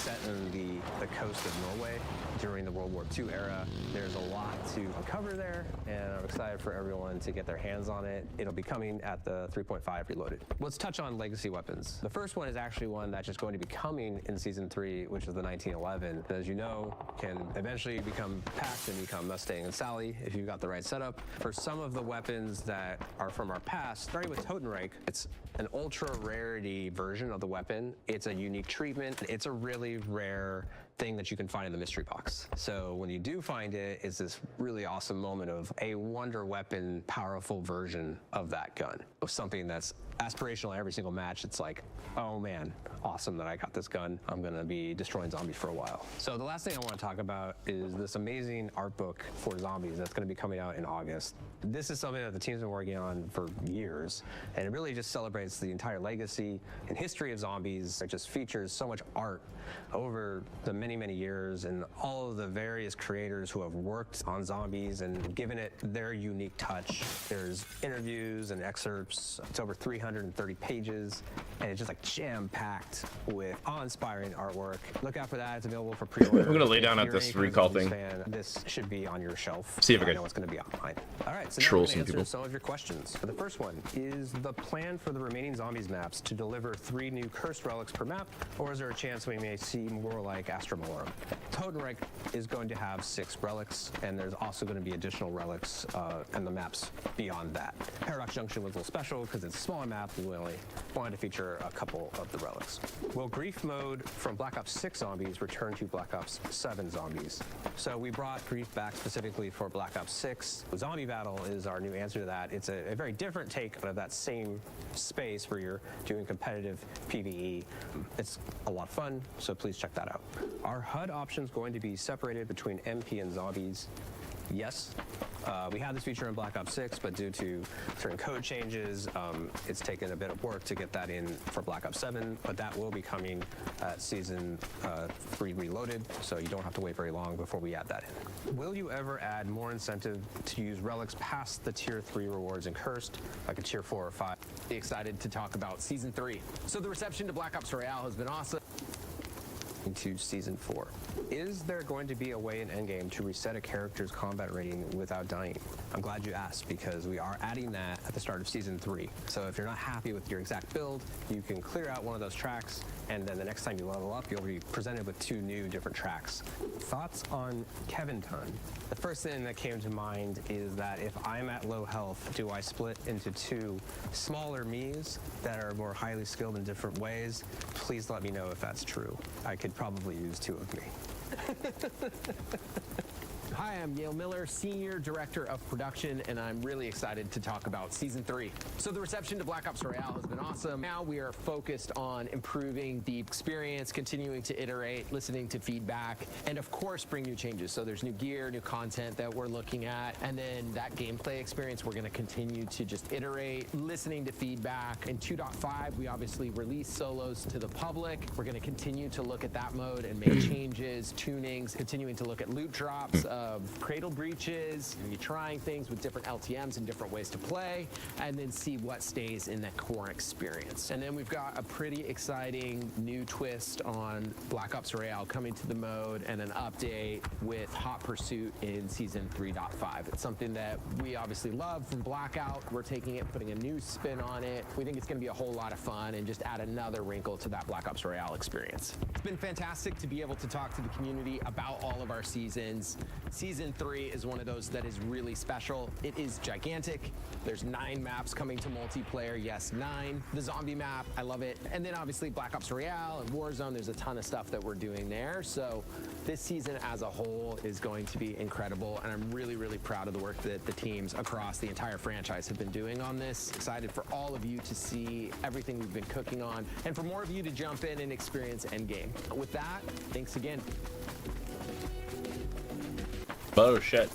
set in the coast of Norway during the World War II era. There's a lot to uncover there, and I'm excited for everyone to get their hands on it. It'll be coming at the 3.5 Reloaded. Let's touch on legacy weapons. The first one is actually one that's just going to be coming in Season 3, which is the 1911. As you know, can eventually become packed and become Mustang and Sally if you've got the right setup. For some of the weapons that are from our past, starting with Totenreich, it's an ultra rarity version of the weapon. It's a unique treatment. It's a really rare thing that you can find in the mystery box. So when you do find it, it's this really awesome moment of a wonder weapon, powerful version of that gun. Something that's aspirational every single match. It's like, oh man, awesome that I got this gun. I'm gonna be destroying zombies for a while. So the last thing I want to talk about is this amazing art book for zombies that's gonna be coming out in August. This is something that the team's been working on for years, and it really just celebrates the entire legacy and history of zombies. It just features so much art over the many, many years, and all of the various creators who have worked on zombies and given it their unique touch. There's interviews and excerpts. It's over 330 pages, and it's just like jam-packed with awe-inspiring artwork. Look out for that. It's available for pre-order. I'm gonna lay down at this recall thing. This should be on your shelf. See if I know can it's going to be on mine. All right, so troll now some I'm people. some of your questions. The first one is the plan for the remaining zombies maps to deliver 3 new cursed relics per map, or is there a chance we may see more like Astro Malorum. Totenreich is going to have 6 relics, and there's also going to be additional relics and the maps beyond that. Paradox Junction was a little special because it's a smaller map. We only wanted to feature a couple of the relics. Will Grief mode from Black Ops 6 zombies return to Black Ops 7 zombies? So we brought Grief back specifically for Black Ops 6. Zombie Battle is our new answer to that. It's a very different take of that same space where you're doing competitive PvE. It's a lot of fun, so please check that out. Are HUD options going to be separated between MP and zombies? Yes. We had this feature in Black Ops 6, but due to certain code changes, it's taken a bit of work to get that in for Black Ops 7, but that will be coming at Season 3 Reloaded, so you don't have to wait very long before we add that in. Will you ever add more incentive to use relics past the Tier 3 rewards in Cursed, like a Tier 4 or 5? Excited to talk about Season 3. So the reception to Black Ops Royale has been awesome. Into Season 4. Is there going to be a way in Endgame to reset a character's combat rating without dying? I'm glad you asked because we are adding that at the start of Season 3. So if you're not happy with your exact build, you can clear out one of those tracks, and then the next time you level up, you'll be presented with 2 new different tracks. Thoughts on Kevin Ton? The first thing that came to mind is that if I'm at low health, do I split into 2 smaller me's that are more highly skilled in different ways? Please let me know if that's true. I could probably use 2 of me. Hi, I'm Yale Miller, Senior Director of Production, and I'm really excited to talk about Season 3. So the reception to Black Ops Royale has been awesome. Now we are focused on improving the experience, continuing to iterate, listening to feedback, and of course bring new changes. So there's new gear, new content that we're looking at, and then that gameplay experience, we're going to continue to just iterate, listening to feedback. In 2.5, we obviously released solos to the public. We're going to continue to look at that mode and make changes, tunings, continuing to look at loot drops, of cradle breaches, you're trying things with different LTMs and different ways to play, and then see what stays in that core experience. And then we've got a pretty exciting new twist on Black Ops Royale coming to the mode and an update with Hot Pursuit in Season 3.5. It's something that we obviously love from Blackout. We're taking it, putting a new spin on it. We think it's going to be a whole lot of fun and just add another wrinkle to that Black Ops Royale experience. It's been fantastic to be able to talk to the community about all of our seasons. Season 3 is one of those that is really special. It is gigantic. There's 9 maps coming to multiplayer. Yes, 9. The zombie map, I love it. And then obviously Black Ops Royale and Warzone, there's a ton of stuff that we're doing there. So this season as a whole is going to be incredible. And I'm really, really proud of the work that the teams across the entire franchise have been doing on this. Excited for all of you to see everything we've been cooking on and for more of you to jump in and experience Endgame. With that, thanks again. Oh shit.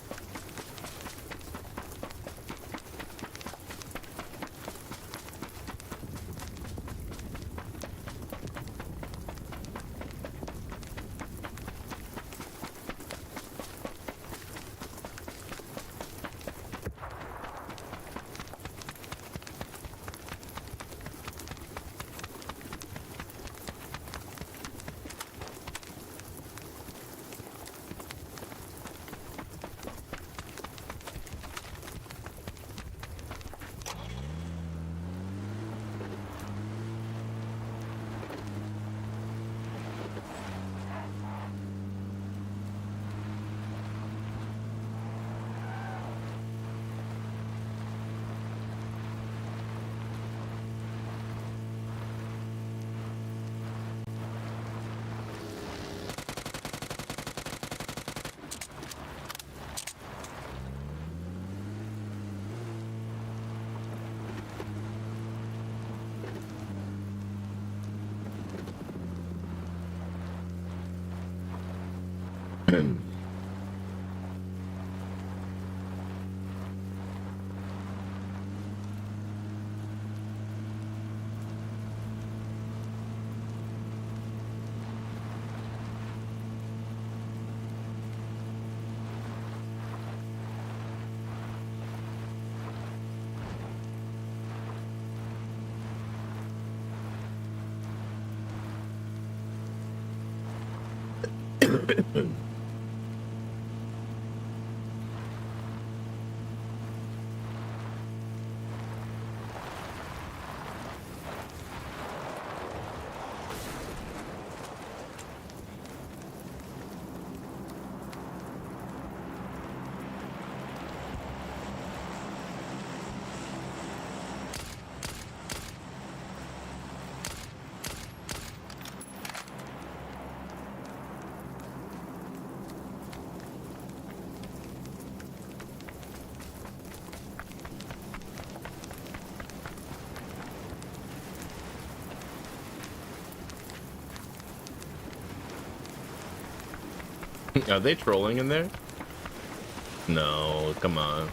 Are they trolling in there? No, come on.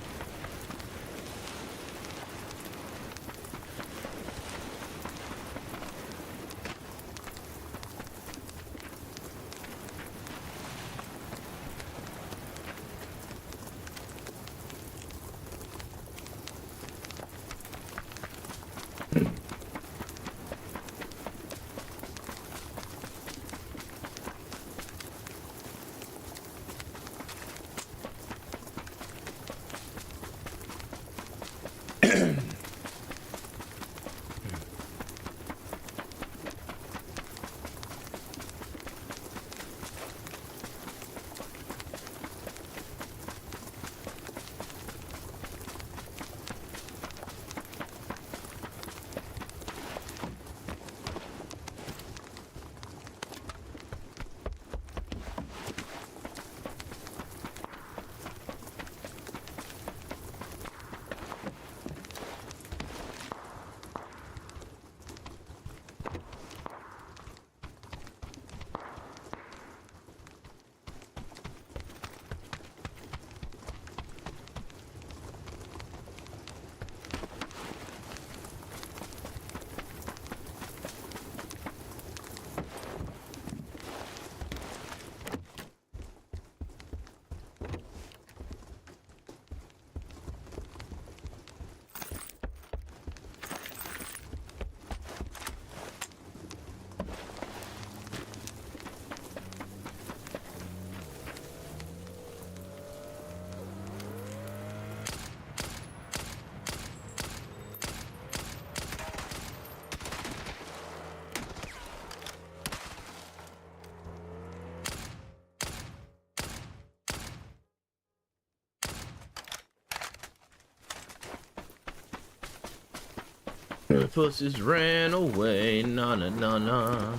The pussies ran away, na na na na.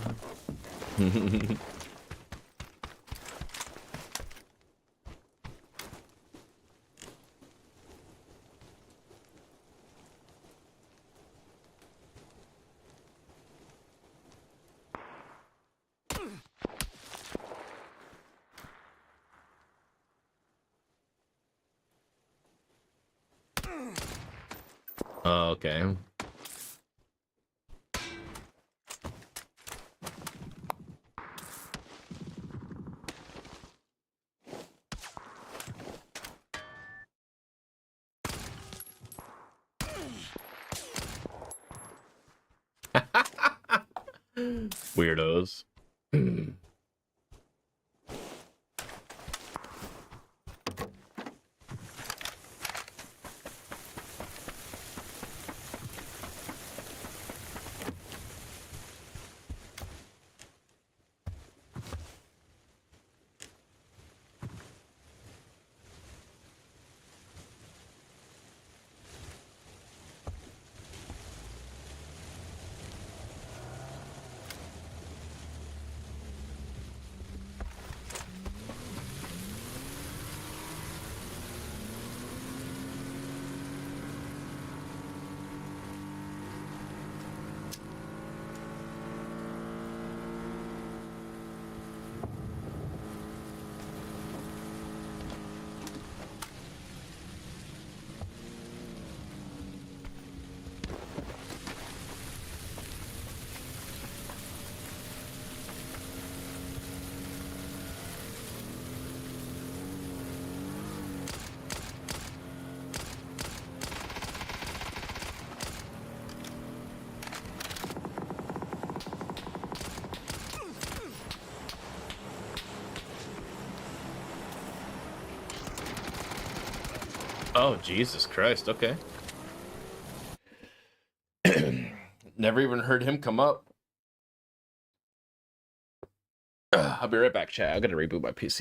Oh, okay. Weirdos. Oh, Jesus Christ, okay. Never even heard him come up. I'll be right back, chat. I gotta reboot my PC.